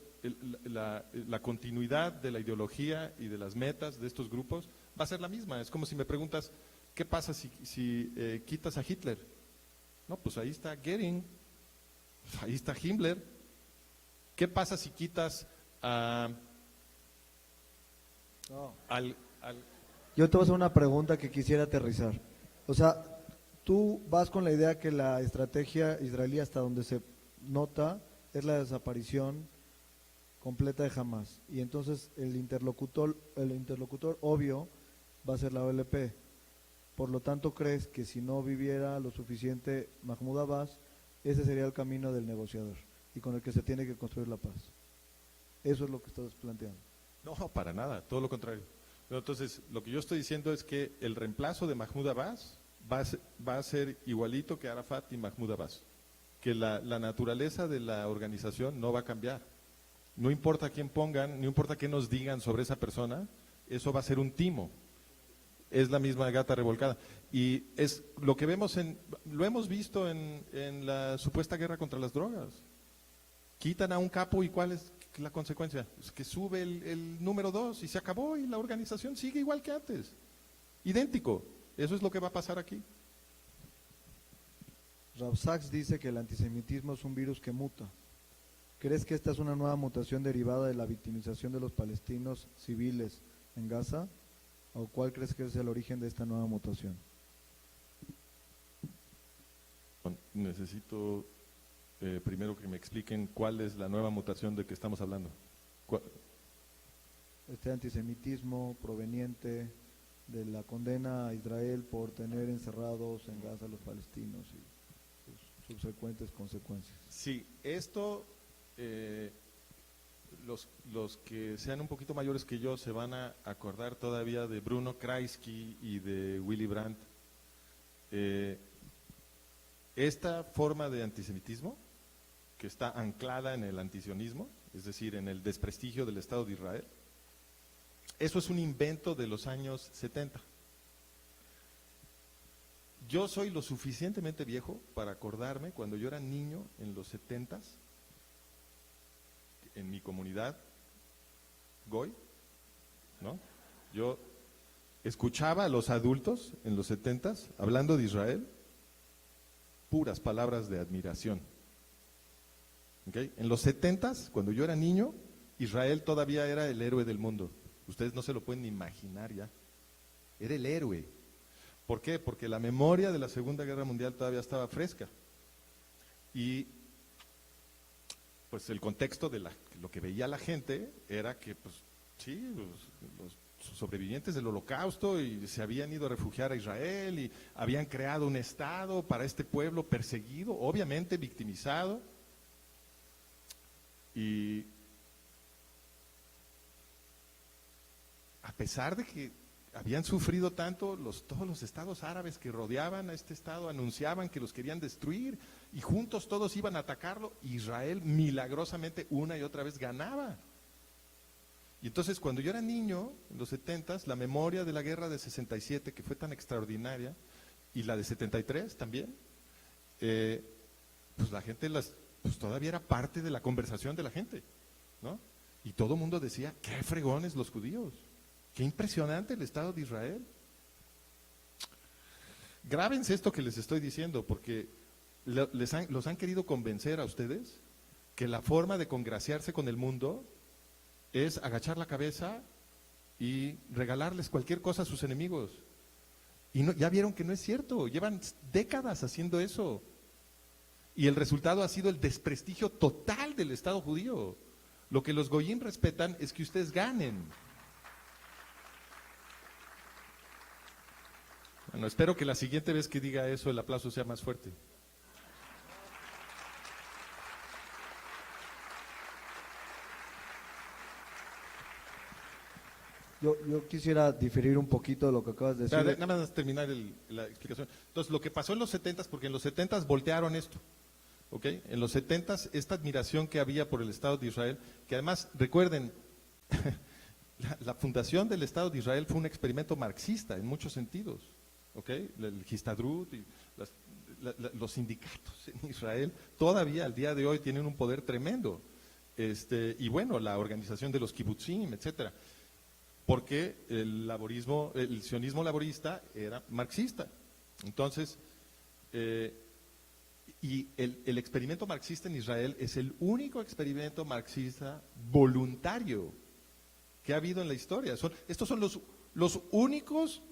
la continuidad de la ideología y de las metas de estos grupos va a ser la misma. Es como si me preguntas, ¿qué pasa si quitas a Hitler? No, pues ahí está Goering, ahí está Himmler. ¿Qué pasa si quitas Yo te voy a hacer una pregunta que quisiera aterrizar. O sea, tú vas con la idea que la estrategia israelí, hasta donde se nota, es la desaparición completa de Hamas. Y entonces el interlocutor obvio va a ser la OLP. Por lo tanto, ¿crees que si no viviera lo suficiente Mahmoud Abbas, ese sería el camino del negociador y con el que se tiene que construir la paz? Eso es lo que estás planteando. No, para nada, todo lo contrario. Pero entonces, lo que yo estoy diciendo es que el reemplazo de Mahmoud Abbas va a ser igualito que Arafat y Mahmoud Abbas, que la naturaleza de la organización no va a cambiar. No importa quién pongan, no importa qué nos digan sobre esa persona, eso va a ser un timo. Es la misma gata revolcada. Y es lo que lo hemos visto en la supuesta guerra contra las drogas. Quitan a un capo y ¿cuál es la consecuencia? Pues que sube el número 2 y se acabó y la organización sigue igual que antes. Idéntico. Eso es lo que va a pasar aquí. Rav Sachs dice que el antisemitismo es un virus que muta, ¿Crees que esta es una nueva mutación derivada de la victimización de los palestinos civiles en Gaza? ¿O cuál crees que es el origen de esta nueva mutación? Necesito primero que me expliquen cuál es la nueva mutación de que estamos hablando. Este antisemitismo proveniente de la condena a Israel por tener encerrados en Gaza a los palestinos y sus subsecuentes consecuencias. Sí, esto, los que sean un poquito mayores que yo se van a acordar todavía de Bruno Kreisky y de Willy Brandt. Esta forma de antisemitismo, que está anclada en el antisionismo, es decir, en el desprestigio del Estado de Israel, eso es un invento de los años 70. Yo soy lo suficientemente viejo para acordarme cuando yo era niño en los 70s, en mi comunidad, Goy, ¿no? Yo escuchaba a los adultos en los 70s hablando de Israel, puras palabras de admiración. ¿Okay? En los 70s, cuando yo era niño, Israel todavía era el héroe del mundo. Ustedes no se lo pueden ni imaginar ya. Era el héroe. ¿Por qué? Porque la memoria de la Segunda Guerra Mundial todavía estaba fresca. Y pues el contexto de lo que veía la gente era que, pues, sí, los sobrevivientes del Holocausto y se habían ido a refugiar a Israel y habían creado un Estado para este pueblo perseguido, obviamente victimizado. Y a pesar de que habían sufrido tanto, todos los estados árabes que rodeaban a este estado anunciaban que los querían destruir y juntos todos iban a atacarlo. Israel milagrosamente una y otra vez ganaba. Y entonces cuando yo era niño, en los 70s, la memoria de la guerra de 67, que fue tan extraordinaria, y la de 73 también, pues la gente pues todavía era parte de la conversación de la gente, ¿no? Y todo el mundo decía, qué fregones los judíos, qué impresionante el Estado de Israel. Grábense esto que les estoy diciendo, porque los han querido convencer a ustedes que la forma de congraciarse con el mundo es agachar la cabeza y regalarles cualquier cosa a sus enemigos. Y ya vieron que no es cierto, llevan décadas haciendo eso. Y el resultado ha sido el desprestigio total del Estado judío. Lo que los goyim respetan es que ustedes ganen. Bueno, espero que la siguiente vez que diga eso el aplauso sea más fuerte. Yo quisiera diferir un poquito de lo que acabas de decir. Nada más terminar la explicación. Entonces, lo que pasó en los 70s, porque en los 70s voltearon esto, ¿ok? En los 70s, esta admiración que había por el Estado de Israel, que además, recuerden, la fundación del Estado de Israel fue un experimento marxista en muchos sentidos, ¿ok? El Histadrut y los sindicatos en Israel todavía al día de hoy tienen un poder tremendo. Y bueno, la organización de los kibutzim, etcétera. Porque el sionismo laborista era marxista. Entonces, y el experimento marxista en Israel es el único experimento marxista voluntario que ha habido en la historia. Estos son los únicos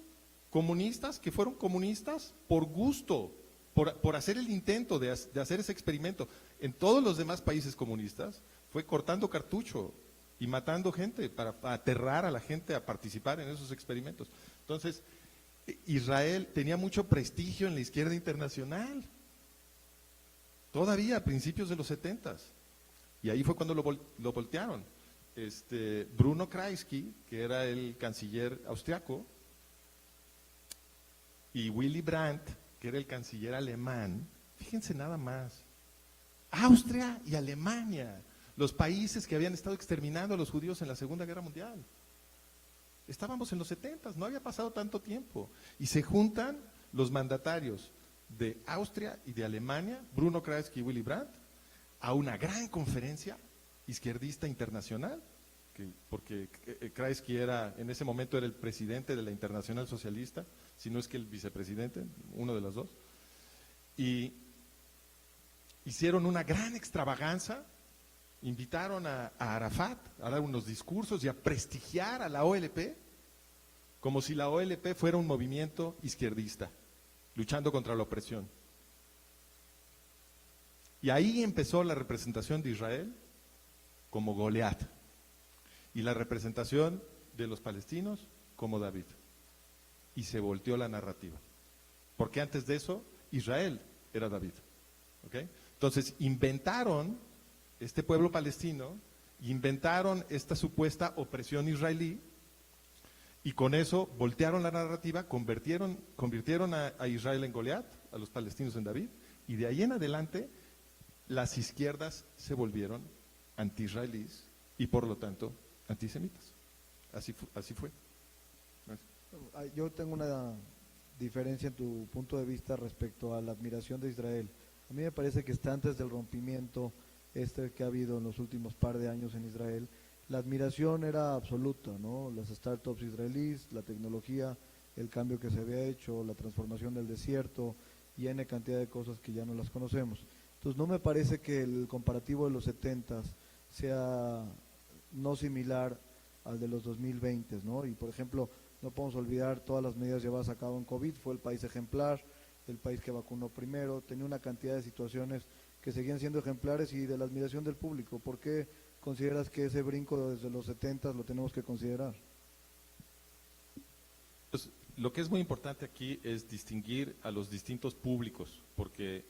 comunistas que fueron comunistas por gusto, por hacer el intento de hacer ese experimento. En todos los demás países comunistas fue cortando cartucho y matando gente para aterrar a la gente a participar en esos experimentos. Entonces, Israel tenía mucho prestigio en la izquierda internacional, todavía a principios de los 70s, y ahí fue cuando lo voltearon. Bruno Kreisky, que era el canciller austriaco, y Willy Brandt, que era el canciller alemán, fíjense nada más, Austria y Alemania, los países que habían estado exterminando a los judíos en la Segunda Guerra Mundial. Estábamos en los 70s, no había pasado tanto tiempo. Y se juntan los mandatarios de Austria y de Alemania, Bruno Kreisky y Willy Brandt, a una gran conferencia izquierdista internacional, porque Kreisky en ese momento era el presidente de la Internacional Socialista, si no es que el vicepresidente, uno de los dos, y hicieron una gran extravaganza invitaron a Arafat a dar unos discursos y a prestigiar a la OLP como si la OLP fuera un movimiento izquierdista, luchando contra la opresión. Y ahí empezó la representación de Israel como Goliat y la representación de los palestinos como David. Y se volteó la narrativa. Porque antes de eso, Israel era David. ¿Okay? Entonces, inventaron este pueblo palestino, inventaron esta supuesta opresión israelí, y con eso voltearon la narrativa, convirtieron a Israel en Goliat, a los palestinos en David, y de ahí en adelante las izquierdas se volvieron anti-israelíes y por lo tanto antisemitas. Así fue. Gracias. Yo tengo una diferencia en tu punto de vista respecto a la admiración de Israel. A mí me parece que está antes del rompimiento que ha habido en los últimos par de años en Israel. La admiración era absoluta, ¿no? Las startups israelíes, la tecnología, el cambio que se había hecho, la transformación del desierto y N cantidad de cosas que ya no las conocemos. Entonces no me parece que el comparativo de los 70s sea no similar al de los 2020, ¿no? Y por ejemplo, no podemos olvidar todas las medidas llevadas a cabo en COVID, fue el país ejemplar, el país que vacunó primero, tenía una cantidad de situaciones que seguían siendo ejemplares y de la admiración del público. ¿Por qué consideras que ese brinco desde los 70s lo tenemos que considerar? Pues, lo que es muy importante aquí es distinguir a los distintos públicos, porque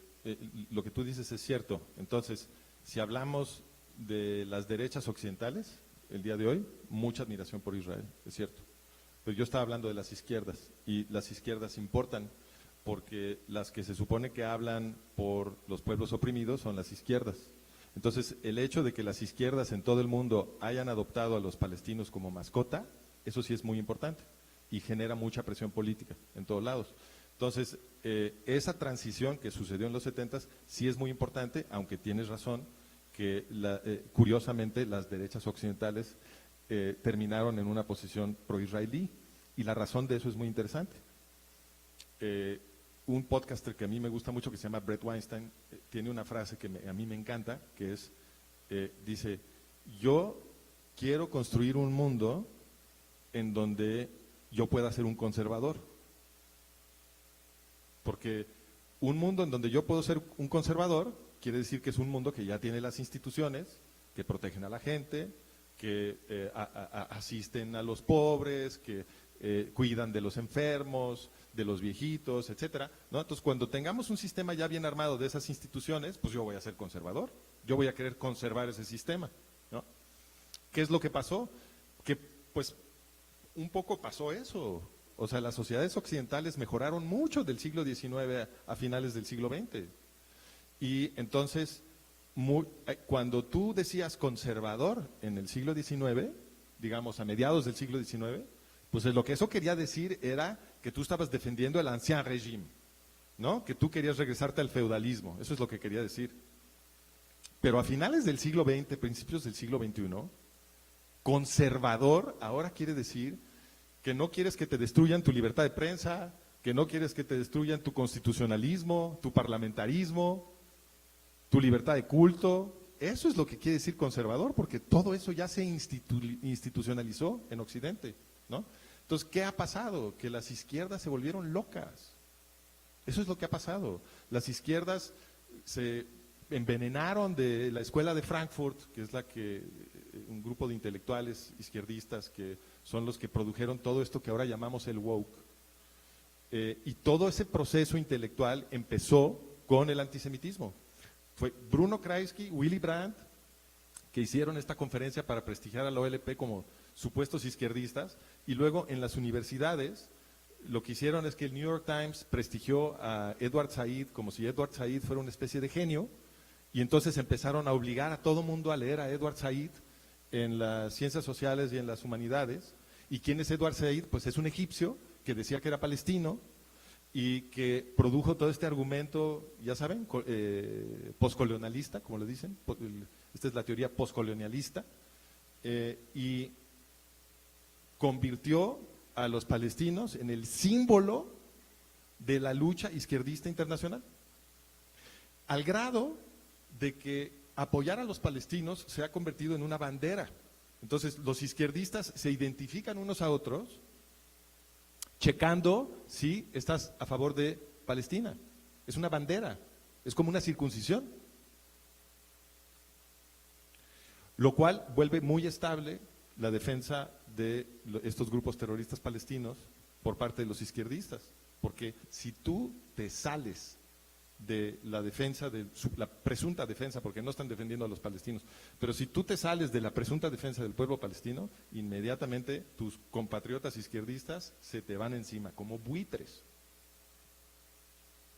lo que tú dices es cierto. Entonces, si hablamos de las derechas occidentales, el día de hoy, mucha admiración por Israel, es cierto. Pero yo estaba hablando de las izquierdas, y las izquierdas importan, porque las que se supone que hablan por los pueblos oprimidos son las izquierdas. Entonces, el hecho de que las izquierdas en todo el mundo hayan adoptado a los palestinos como mascota, eso sí es muy importante y genera mucha presión política en todos lados. Entonces, esa transición que sucedió en los 70s sí es muy importante, aunque tienes razón que curiosamente las derechas occidentales terminaron en una posición pro-israelí, y la razón de eso es muy interesante. Un podcaster que a mí me gusta mucho, que se llama Brett Weinstein, tiene una frase que a mí me encanta, que es, dice, yo quiero construir un mundo en donde yo pueda ser un conservador. Porque un mundo en donde yo puedo ser un conservador quiere decir que es un mundo que ya tiene las instituciones que protegen a la gente, que asisten a los pobres, que cuidan de los enfermos, de los viejitos, etcétera, ¿no? Entonces, cuando tengamos un sistema ya bien armado de esas instituciones, pues yo voy a ser conservador, yo voy a querer conservar ese sistema, ¿no? ¿Qué es lo que pasó? Que, pues, un poco pasó eso. O sea, las sociedades occidentales mejoraron mucho del siglo XIX a finales del siglo XX. Y entonces, cuando tú decías conservador en el siglo XIX, digamos a mediados del siglo XIX, pues lo que eso quería decir era que tú estabas defendiendo el ancien régime, ¿no? Que tú querías regresarte al feudalismo, eso es lo que quería decir. Pero a finales del siglo XX, principios del siglo XXI, conservador ahora quiere decir que no quieres que te destruyan tu libertad de prensa, que no quieres que te destruyan tu constitucionalismo, tu parlamentarismo, tu libertad de culto. Eso es lo que quiere decir conservador, porque todo eso ya se institucionalizó en Occidente, ¿no? Entonces, ¿qué ha pasado? Que las izquierdas se volvieron locas. Eso es lo que ha pasado. Las izquierdas se envenenaron de la escuela de Frankfurt, que es un grupo de intelectuales izquierdistas que son los que produjeron todo esto que ahora llamamos el woke. Y todo ese proceso intelectual empezó con el antisemitismo. Fue Bruno Kreisky, Willy Brandt, que hicieron esta conferencia para prestigiar a la OLP como supuestos izquierdistas, y luego en las universidades lo que hicieron es que el New York Times prestigió a Edward Said como si Edward Said fuera una especie de genio, y entonces empezaron a obligar a todo mundo a leer a Edward Said en las ciencias sociales y en las humanidades. ¿Y quién es Edward Said? Pues es un egipcio que decía que era palestino y que produjo todo este argumento, ya saben, poscolonialista, como le dicen. Esta es la teoría poscolonialista, y convirtió a los palestinos en el símbolo de la lucha izquierdista internacional, al grado de que apoyar a los palestinos se ha convertido en una bandera. Entonces, los izquierdistas se identifican unos a otros checando si estás a favor de Palestina. Es una bandera, es como una circuncisión. Lo cual vuelve muy estable la defensa de estos grupos terroristas palestinos por parte de los izquierdistas. Porque si tú te sales de la defensa, la presunta defensa, porque no están defendiendo a los palestinos, pero si tú te sales de la presunta defensa del pueblo palestino, inmediatamente tus compatriotas izquierdistas se te van encima, como buitres.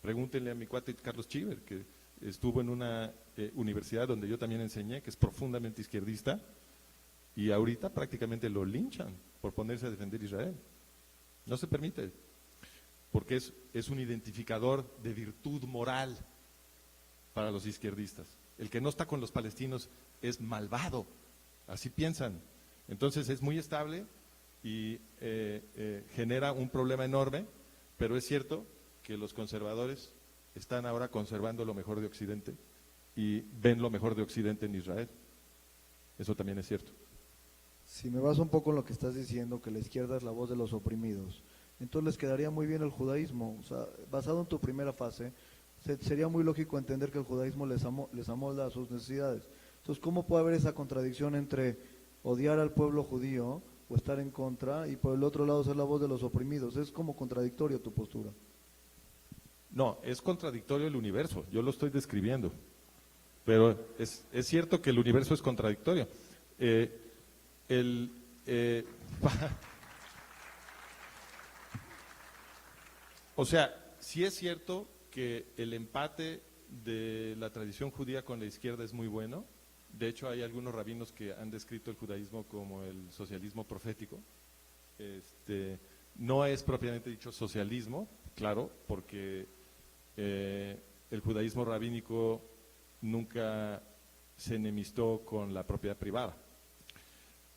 Pregúntenle a mi cuate Carlos Chiver, que estuvo en una universidad donde yo también enseñé, que es profundamente izquierdista, y ahorita prácticamente lo linchan por ponerse a defender a Israel. No se permite, porque es un identificador de virtud moral para los izquierdistas. El que no está con los palestinos es malvado, así piensan. Entonces es muy estable y genera un problema enorme, pero es cierto que los conservadores están ahora conservando lo mejor de Occidente y ven lo mejor de Occidente en Israel. Eso también es cierto. Si me vas un poco en lo que estás diciendo, que la izquierda es la voz de los oprimidos, entonces les quedaría muy bien el judaísmo. O sea, basado en tu primera fase, sería muy lógico entender que el judaísmo les amolda a sus necesidades. Entonces, ¿cómo puede haber esa contradicción entre odiar al pueblo judío o estar en contra y por el otro lado ser la voz de los oprimidos? Es como contradictorio tu postura. No, es contradictorio el universo, yo lo estoy describiendo, pero es cierto que el universo es contradictorio. O sea, sí es cierto que el empate de la tradición judía con la izquierda es muy bueno. De hecho, hay algunos rabinos que han descrito el judaísmo como el socialismo profético. No es propiamente dicho socialismo, claro, porque el judaísmo rabínico nunca se enemistó con la propiedad privada.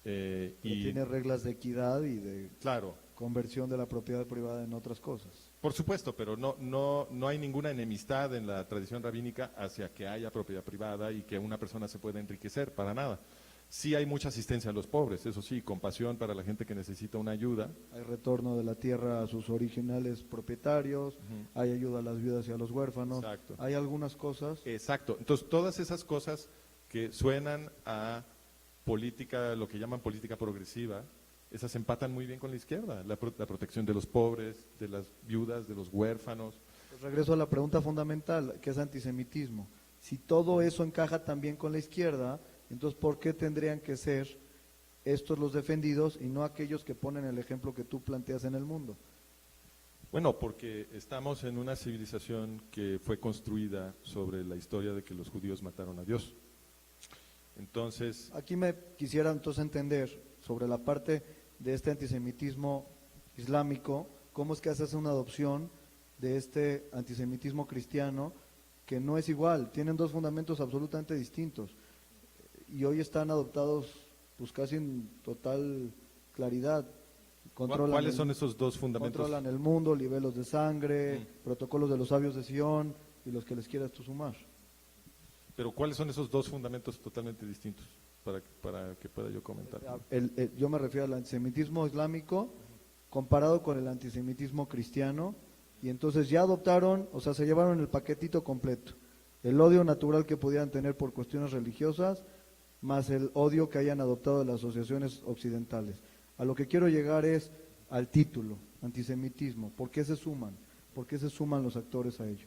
Y tiene reglas de equidad y de claro, conversión de la propiedad privada en otras cosas. por supuesto, pero no hay ninguna enemistad en la tradición rabínica hacia que haya propiedad privada y que una persona se pueda enriquecer, para nada. Sí hay mucha asistencia a los pobres, eso sí, compasión para la gente que necesita una ayuda. Hay retorno de la tierra a sus originales propietarios, hay ayuda a las viudas y a los huérfanos. Exacto. Hay algunas cosas. Exacto. Entonces, todas esas cosas que suenan a política, lo que llaman política progresiva, esas empatan muy bien con la izquierda, la protección de los pobres, de las viudas, de los huérfanos. Pues regreso a la pregunta fundamental, que es antisemitismo. Si todo eso encaja también con la izquierda, entonces ¿por qué tendrían que ser estos los defendidos y no aquellos que ponen el ejemplo que tú planteas en el mundo? Bueno, porque estamos en una civilización que fue construida sobre la historia de que los judíos mataron a Dios. Entonces, aquí me quisiera entonces entender sobre la parte de este antisemitismo islámico, cómo es que haces una adopción de este antisemitismo cristiano que no es igual, tienen dos fundamentos absolutamente distintos y hoy están adoptados pues casi en total claridad. ¿cuáles son esos dos fundamentos? Controlan el mundo, libelos de sangre, protocolos de los sabios de Sion y los que les quieras tú sumar. Pero ¿cuáles son esos dos fundamentos totalmente distintos para que pueda yo comentar? Yo me refiero al antisemitismo islámico comparado con el antisemitismo cristiano y entonces ya adoptaron, o sea, se llevaron el paquetito completo. El odio natural que pudieran tener por cuestiones religiosas más el odio que hayan adoptado de las asociaciones occidentales. A lo que quiero llegar es al título, antisemitismo. ¿Por qué se suman? ¿Por qué se suman los actores a ello?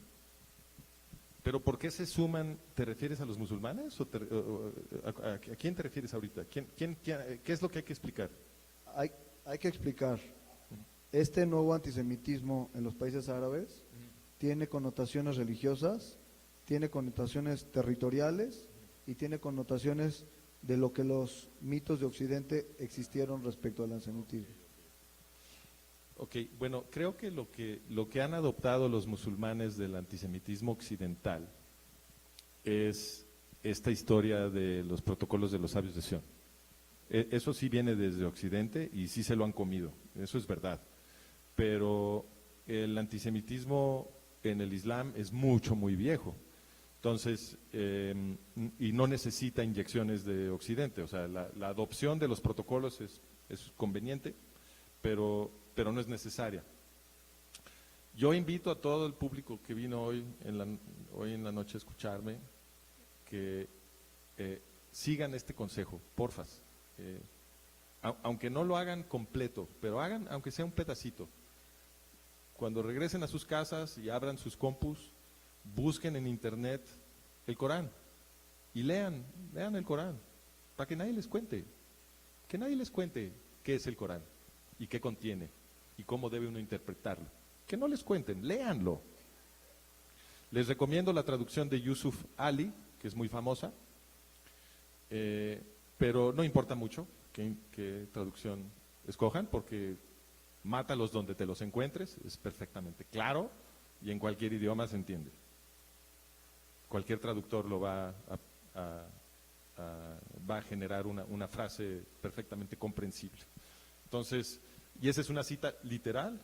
¿Pero por qué se suman? ¿Te refieres a los musulmanes? ¿A quién te refieres ahorita? ¿Qué es lo que hay que explicar? Hay que explicar. Este nuevo antisemitismo en los países árabes tiene connotaciones religiosas, tiene connotaciones territoriales y tiene connotaciones de lo que los mitos de Occidente existieron respecto al antisemitismo. Ok, bueno, creo que lo que han adoptado los musulmanes del antisemitismo occidental es esta historia de los protocolos de los sabios de Sion. Eso sí viene desde Occidente y sí se lo han comido, eso es verdad. Pero el antisemitismo en el Islam es muy viejo. Entonces, y no necesita inyecciones de Occidente, o sea, la adopción de los protocolos es conveniente, pero no es necesaria. Yo invito a todo el público que vino hoy en la noche a escucharme que sigan este consejo, porfas. Aunque no lo hagan completo, pero hagan aunque sea un pedacito. Cuando regresen a sus casas y abran sus compus, busquen en internet el Corán y lean el Corán, para que nadie les cuente, qué es el Corán y qué contiene y cómo debe uno interpretarlo. Que no les cuenten, léanlo. Les recomiendo la traducción de Yusuf Ali, que es muy famosa, pero no importa mucho qué traducción escojan, porque mátalos donde te los encuentres, es perfectamente claro y en cualquier idioma se entiende. Cualquier traductor lo va a generar una frase perfectamente comprensible. Entonces, y esa es una cita literal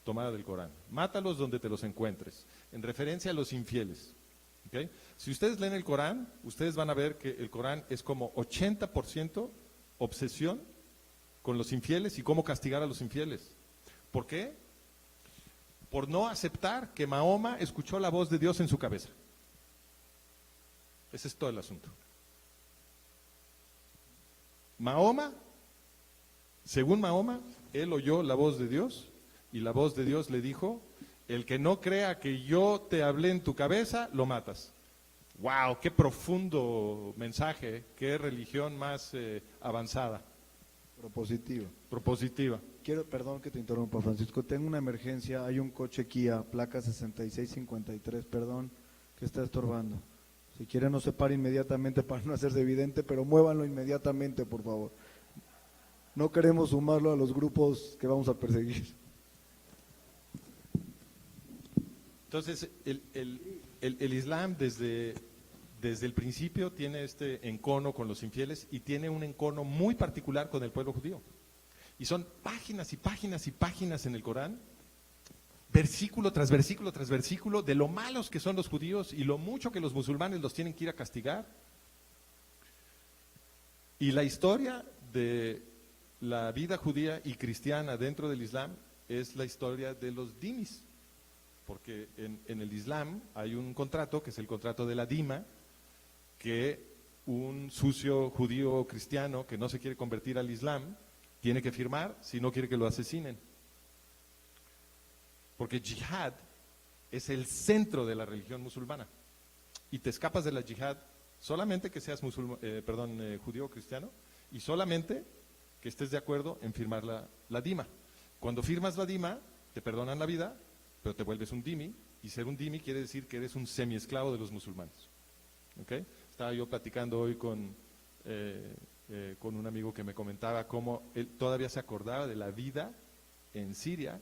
tomada del Corán. Mátalos donde te los encuentres, en referencia a los infieles. ¿Okay? Si ustedes leen el Corán, ustedes van a ver que el Corán es como 80% obsesión con los infieles y cómo castigar a los infieles. ¿Por qué? Por no aceptar que Mahoma escuchó la voz de Dios en su cabeza. Ese es todo el asunto. Mahoma, según Mahoma, él oyó la voz de Dios y la voz de Dios le dijo: el que no crea que yo te hablé en tu cabeza, lo matas. ¡Wow! ¡Qué profundo mensaje! ¡Qué religión más avanzada! Propositiva. Perdón que te interrumpa, Francisco, tengo una emergencia, hay un coche Kia, placa 6653, perdón, que está estorbando. Si quieren no se pare inmediatamente para no hacerse evidente, pero muévanlo inmediatamente, por favor. No queremos sumarlo a los grupos que vamos a perseguir. Entonces, el Islam desde el principio tiene este encono con los infieles y tiene un encono muy particular con el pueblo judío. Y son páginas y páginas y páginas en el Corán, versículo tras versículo tras versículo, de lo malos que son los judíos y lo mucho que los musulmanes los tienen que ir a castigar. Y la historia de la vida judía y cristiana dentro del Islam es la historia de los dhimis. Porque en el Islam hay un contrato, que es el contrato de la dima, que un sucio judío o cristiano que no se quiere convertir al Islam tiene que firmar si no quiere que lo asesinen. Porque yihad es el centro de la religión musulmana. Y te escapas de la yihad solamente que seas judío o cristiano, y solamente que estés de acuerdo en firmar la dima. Cuando firmas la dima, te perdonan la vida, pero te vuelves un dhimmi, y ser un dhimmi quiere decir que eres un semiesclavo de los musulmanes. ¿Okay? Estaba yo platicando hoy con un amigo que me comentaba cómo él todavía se acordaba de la vida en Siria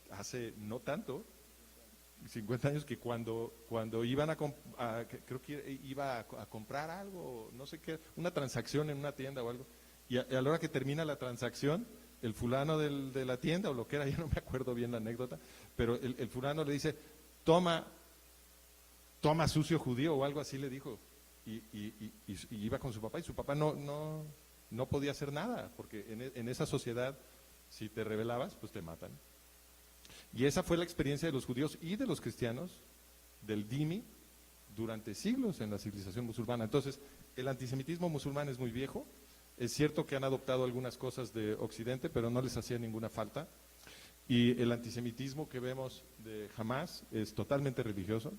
hace no tanto, 50 años, que cuando iban creo que iba a comprar algo, no sé qué, una transacción en una tienda o algo, y a la hora que termina la transacción, el fulano de la tienda o lo que era, yo no me acuerdo bien la anécdota, pero el fulano le dice: toma sucio judío o algo así le dijo, y iba con su papá, y su papá no podía hacer nada, porque en esa sociedad, si te rebelabas, pues te matan. Y esa fue la experiencia de los judíos y de los cristianos, del dhimmi, durante siglos en la civilización musulmana. Entonces, el antisemitismo musulmán es muy viejo. Es cierto que han adoptado algunas cosas de Occidente, pero no les hacía ninguna falta. Y el antisemitismo que vemos de Hamas es totalmente religioso,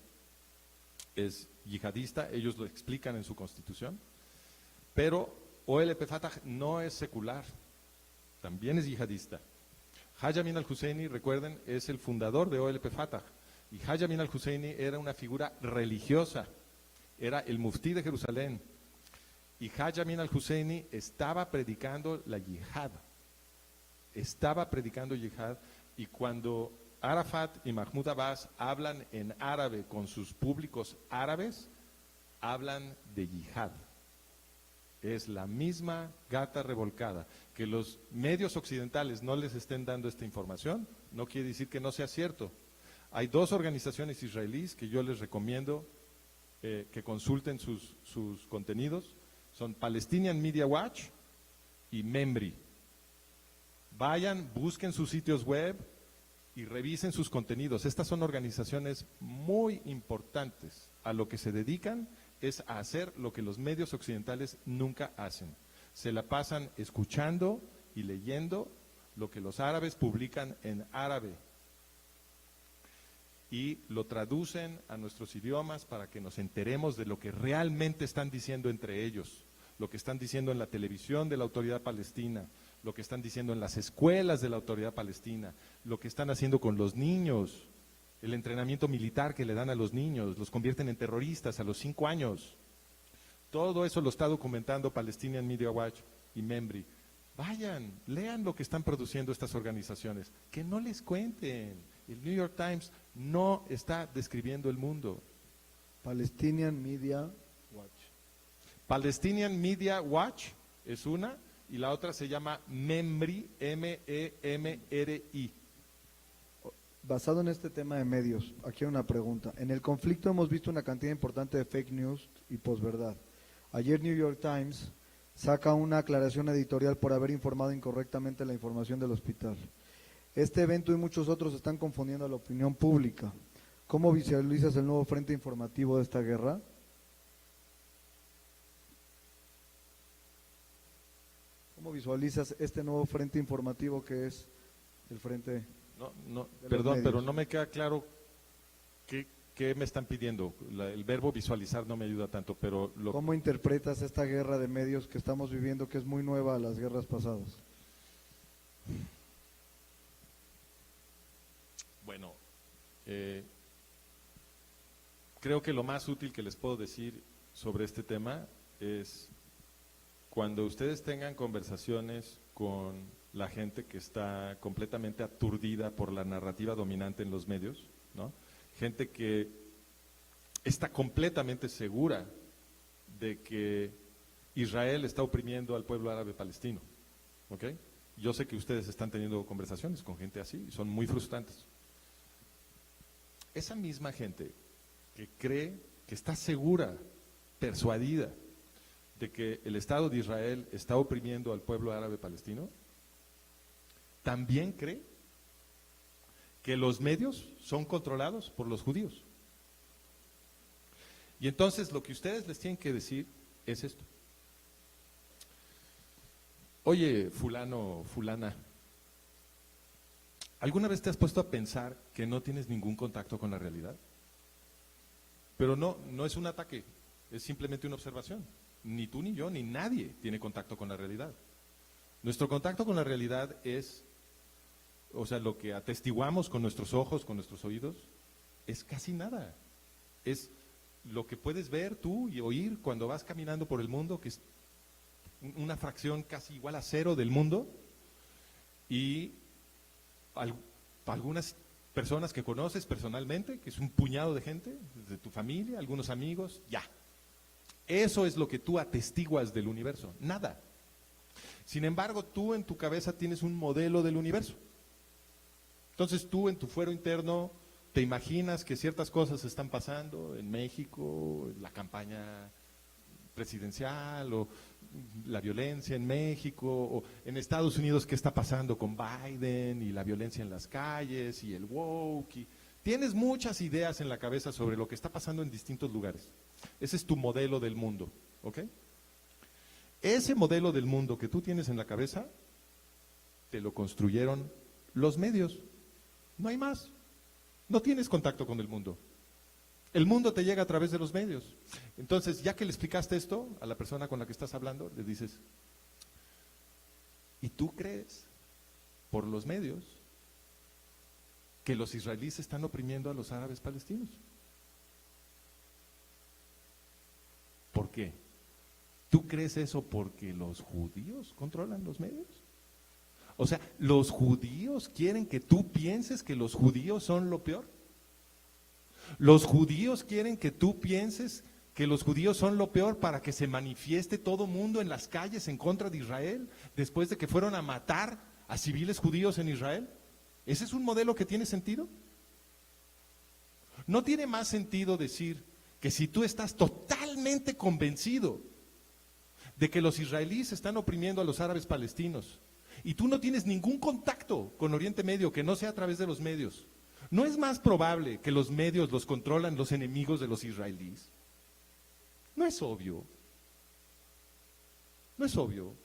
es yihadista, ellos lo explican en su constitución, pero OLP Fatah no es secular, también es yihadista. Haj Amin al-Husseini, recuerden, es el fundador de OLP Fatah, y Haj Amin al-Husseini era una figura religiosa, era el muftí de Jerusalén, y Haj Amin al-Husseini estaba predicando la yihad, y cuando Arafat y Mahmoud Abbas hablan en árabe con sus públicos árabes, hablan de yihad. Es la misma gata revolcada. Que los medios occidentales no les estén dando esta información no quiere decir que no sea cierto. Hay dos organizaciones israelíes que yo les recomiendo que consulten sus contenidos. Son Palestinian Media Watch y Membri. Vayan, busquen sus sitios web y revisen sus contenidos. Estas son organizaciones muy importantes. A lo que se dedican es a hacer lo que los medios occidentales nunca hacen. Se la pasan escuchando y leyendo lo que los árabes publican en árabe y lo traducen a nuestros idiomas para que nos enteremos de lo que realmente están diciendo entre ellos, lo que están diciendo en la televisión de la Autoridad Palestina, lo que están diciendo en las escuelas de la Autoridad Palestina, lo que están haciendo con los niños, el entrenamiento militar que le dan a los niños, los convierten en terroristas a los 5 años. Todo eso lo está documentando Palestinian Media Watch y Membri. Vayan, lean lo que están produciendo estas organizaciones, que no les cuenten. El New York Times no está describiendo el mundo. Palestinian Media Watch. Palestinian Media Watch es una, y la otra se llama Membri, M-E-M-R-I. Basado en este tema de medios, aquí hay una pregunta. En el conflicto hemos visto una cantidad importante de fake news y posverdad. Ayer New York Times saca una aclaración editorial por haber informado incorrectamente la información del hospital. Este evento y muchos otros están confundiendo a la opinión pública. ¿Cómo visualizas el nuevo frente informativo de esta guerra? ¿Cómo visualizas este nuevo frente informativo que es el frente? Perdón, pero no me queda claro qué me están pidiendo. El verbo visualizar no me ayuda tanto, pero... ¿Cómo interpretas esta guerra de medios que estamos viviendo, que es muy nueva a las guerras pasadas? Bueno, creo que lo más útil que les puedo decir sobre este tema es cuando ustedes tengan conversaciones con la gente que está completamente aturdida por la narrativa dominante en los medios, ¿no? Gente que está completamente segura de que Israel está oprimiendo al pueblo árabe palestino, ¿ok? Yo sé que ustedes están teniendo conversaciones con gente así y son muy frustrantes. Esa misma gente que cree, que está segura, persuadida de que el Estado de Israel está oprimiendo al pueblo árabe palestino, también cree que los medios son controlados por los judíos. Y entonces lo que ustedes les tienen que decir es esto. Oye, fulano, fulana, ¿alguna vez te has puesto a pensar que no tienes ningún contacto con la realidad? Pero no es un ataque, es simplemente una observación. Ni tú, ni yo, ni nadie tiene contacto con la realidad. Nuestro contacto con la realidad es, o sea, lo que atestiguamos con nuestros ojos, con nuestros oídos, es casi nada. Es lo que puedes ver tú y oír cuando vas caminando por el mundo, que es una fracción casi igual a 0 del mundo, y algunas personas que conoces personalmente, que es un puñado de gente, de tu familia, algunos amigos, ya. Eso es lo que tú atestiguas del universo, nada. Sin embargo, tú en tu cabeza tienes un modelo del universo. Entonces tú en tu fuero interno te imaginas que ciertas cosas están pasando en México, en la campaña presidencial, o la violencia en México, o en Estados Unidos qué está pasando con Biden y la violencia en las calles y el woke. Tienes muchas ideas en la cabeza sobre lo que está pasando en distintos lugares. Ese es tu modelo del mundo, ¿ok? Ese modelo del mundo que tú tienes en la cabeza, te lo construyeron los medios. No hay más. No tienes contacto con el mundo. El mundo te llega a través de los medios. Entonces, ya que le explicaste esto a la persona con la que estás hablando, le dices, ¿y tú crees, por los medios, que los israelíes están oprimiendo a los árabes palestinos? ¿Por qué? ¿Tú crees eso porque los judíos controlan los medios? O sea, ¿los judíos quieren que tú pienses que los judíos son lo peor? ¿Los judíos quieren que tú pienses que los judíos son lo peor para que se manifieste todo mundo en las calles en contra de Israel después de que fueron a matar a civiles judíos en Israel? ¿Ese es un modelo que tiene sentido? ¿No tiene más sentido decir que si tú estás totalmente convencido de que los israelíes están oprimiendo a los árabes palestinos y tú no tienes ningún contacto con Oriente Medio que no sea a través de los medios, ¿no es más probable que los medios los controlan los enemigos de los israelíes? No es obvio. No es obvio.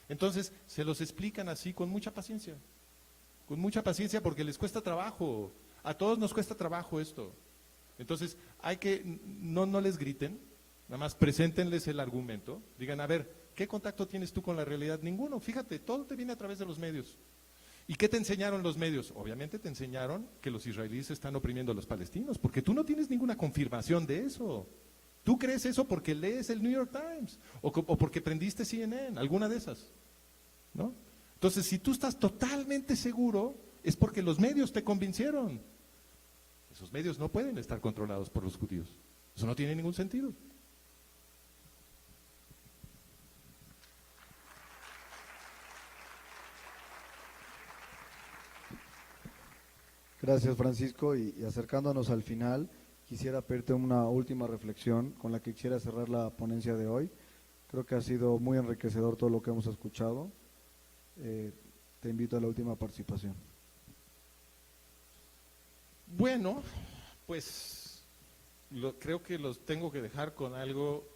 Entonces, se los explican así con mucha paciencia. Con mucha paciencia porque les cuesta trabajo. A todos nos cuesta trabajo esto. Entonces, hay que, no les griten, nada más preséntenles el argumento. Digan, a ver, ¿qué contacto tienes tú con la realidad? Ninguno, fíjate, todo te viene a través de los medios. ¿Y qué te enseñaron los medios? Obviamente te enseñaron que los israelíes están oprimiendo a los palestinos, porque tú no tienes ninguna confirmación de eso. Tú crees eso porque lees el New York Times o porque prendiste CNN, alguna de esas, ¿no? Entonces, si tú estás totalmente seguro, es porque los medios te convencieron. Esos medios no pueden estar controlados por los judíos. Eso no tiene ningún sentido. Gracias, Francisco, y acercándonos al final, quisiera pedirte una última reflexión con la que quisiera cerrar la ponencia de hoy. Creo que ha sido muy enriquecedor todo lo que hemos escuchado. Te invito a la última participación. Bueno, pues creo que los tengo que dejar con algo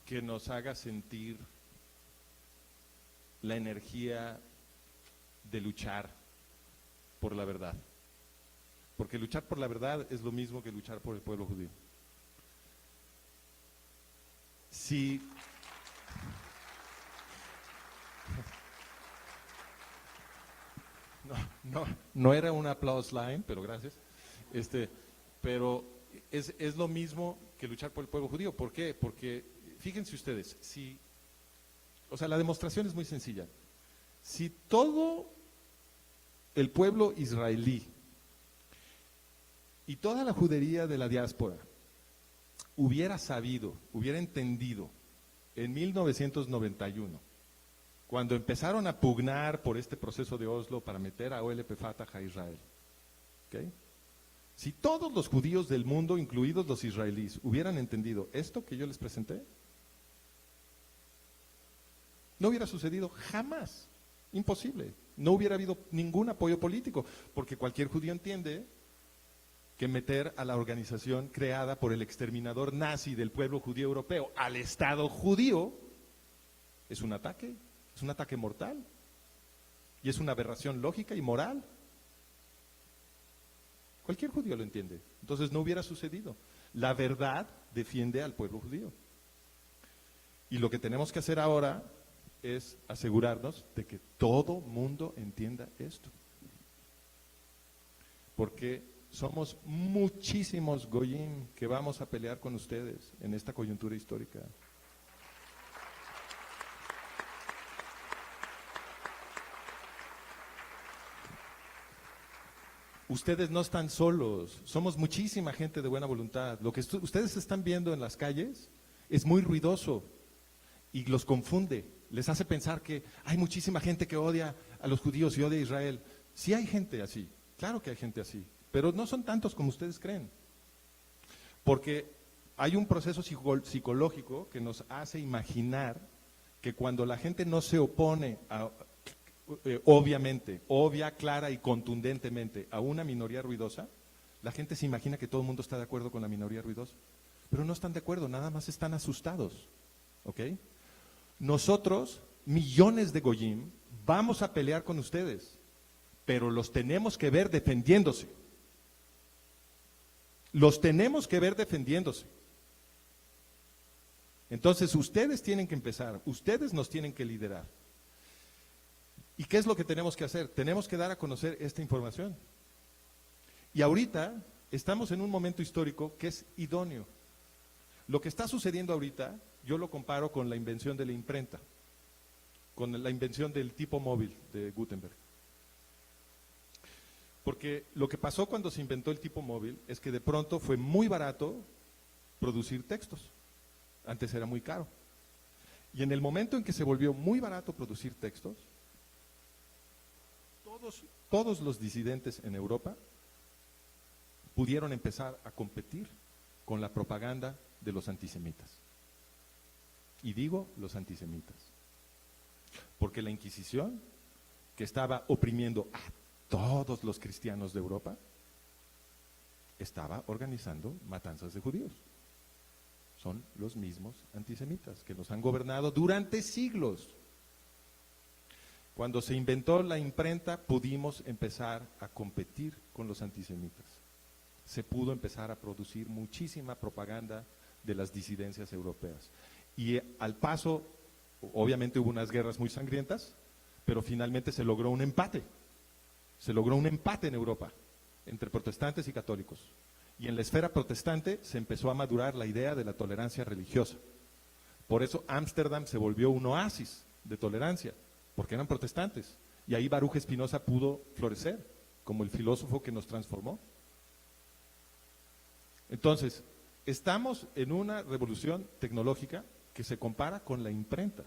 que nos haga sentir la energía de luchar por la verdad. Porque luchar por la verdad es lo mismo que luchar por el pueblo judío. Si no era un applause line, pero gracias. Pero es lo mismo que luchar por el pueblo judío. ¿Por qué? Porque fíjense ustedes, o sea, la demostración es muy sencilla. Si todo el pueblo israelí y toda la judería de la diáspora hubiera sabido, hubiera entendido en 1991, cuando empezaron a pugnar por este proceso de Oslo para meter a OLP Fatah a Israel, ¿okay? Si todos los judíos del mundo, incluidos los israelíes, hubieran entendido esto que yo les presenté, no hubiera sucedido jamás, imposible, no hubiera habido ningún apoyo político, porque cualquier judío entiende que meter a la organización creada por el exterminador nazi del pueblo judío europeo al Estado judío es un ataque mortal y es una aberración lógica y moral. Cualquier judío lo entiende, entonces no hubiera sucedido. La verdad defiende al pueblo judío. Y lo que tenemos que hacer ahora es asegurarnos de que todo mundo entienda esto. Porque somos muchísimos goyim que vamos a pelear con ustedes en esta coyuntura histórica. Ustedes no están solos, somos muchísima gente de buena voluntad. Lo que ustedes están viendo en las calles es muy ruidoso y los confunde, les hace pensar que hay muchísima gente que odia a los judíos y odia a Israel. Sí hay gente así, claro que hay gente así, pero no son tantos como ustedes creen. Porque hay un proceso psicológico que nos hace imaginar que cuando la gente no se opone obviamente, clara y contundentemente a una minoría ruidosa, la gente se imagina que todo el mundo está de acuerdo con la minoría ruidosa. Pero no están de acuerdo, nada más están asustados. ¿Ok? Nosotros, millones de goyim, vamos a pelear con ustedes, pero los tenemos que ver defendiéndose. Los tenemos que ver defendiéndose. Entonces, ustedes tienen que empezar, ustedes nos tienen que liderar. ¿Y qué es lo que tenemos que hacer? Tenemos que dar a conocer esta información. Y ahorita estamos en un momento histórico que es idóneo. Lo que está sucediendo ahorita, yo lo comparo con la invención de la imprenta, con la invención del tipo móvil de Gutenberg. Porque lo que pasó cuando se inventó el tipo móvil es que de pronto fue muy barato producir textos. Antes era muy caro. Y en el momento en que se volvió muy barato producir textos, todos los disidentes en Europa pudieron empezar a competir con la propaganda de los antisemitas. Y digo los antisemitas, porque la Inquisición, que estaba oprimiendo a todos los cristianos de Europa, estaba organizando matanzas de judíos. Son los mismos antisemitas que nos han gobernado durante siglos. Cuando se inventó la imprenta, pudimos empezar a competir con los antisemitas. Se pudo empezar a producir muchísima propaganda de las disidencias europeas. Y al paso, obviamente hubo unas guerras muy sangrientas, pero finalmente se logró un empate. Se logró un empate en Europa entre protestantes y católicos. Y en la esfera protestante se empezó a madurar la idea de la tolerancia religiosa. Por eso Ámsterdam se volvió un oasis de tolerancia, porque eran protestantes. Y ahí Baruch Spinoza pudo florecer como el filósofo que nos transformó. Entonces, estamos en una revolución tecnológica que se compara con la imprenta.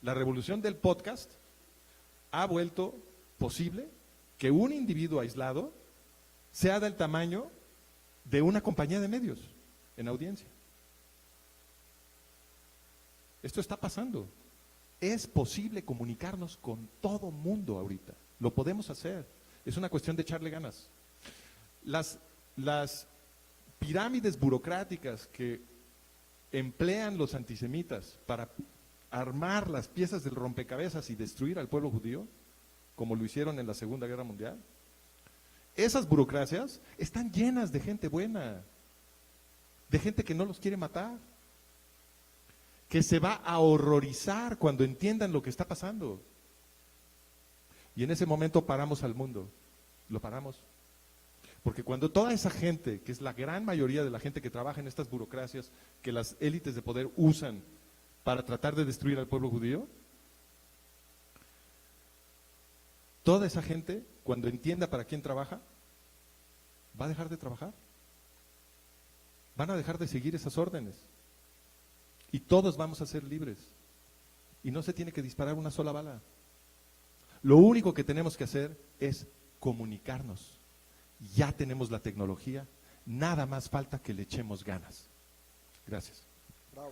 La revolución del podcast ha vuelto posible que un individuo aislado sea del tamaño de una compañía de medios en audiencia. Esto está pasando. Es posible comunicarnos con todo mundo ahorita. Lo podemos hacer. Es una cuestión de echarle ganas. Las pirámides burocráticas que emplean los antisemitas para armar las piezas del rompecabezas y destruir al pueblo judío, como lo hicieron en la Segunda Guerra Mundial, esas burocracias están llenas de gente buena, de gente que no los quiere matar, que se va a horrorizar cuando entiendan lo que está pasando. Y en ese momento paramos al mundo, lo paramos. Porque cuando toda esa gente, que es la gran mayoría de la gente que trabaja en estas burocracias, que las élites de poder usan para tratar de destruir al pueblo judío, toda esa gente, cuando entienda para quién trabaja, va a dejar de trabajar. Van a dejar de seguir esas órdenes. Y todos vamos a ser libres. Y no se tiene que disparar una sola bala. Lo único que tenemos que hacer es comunicarnos. Ya tenemos la tecnología, nada más falta que le echemos ganas. Gracias. Bravo.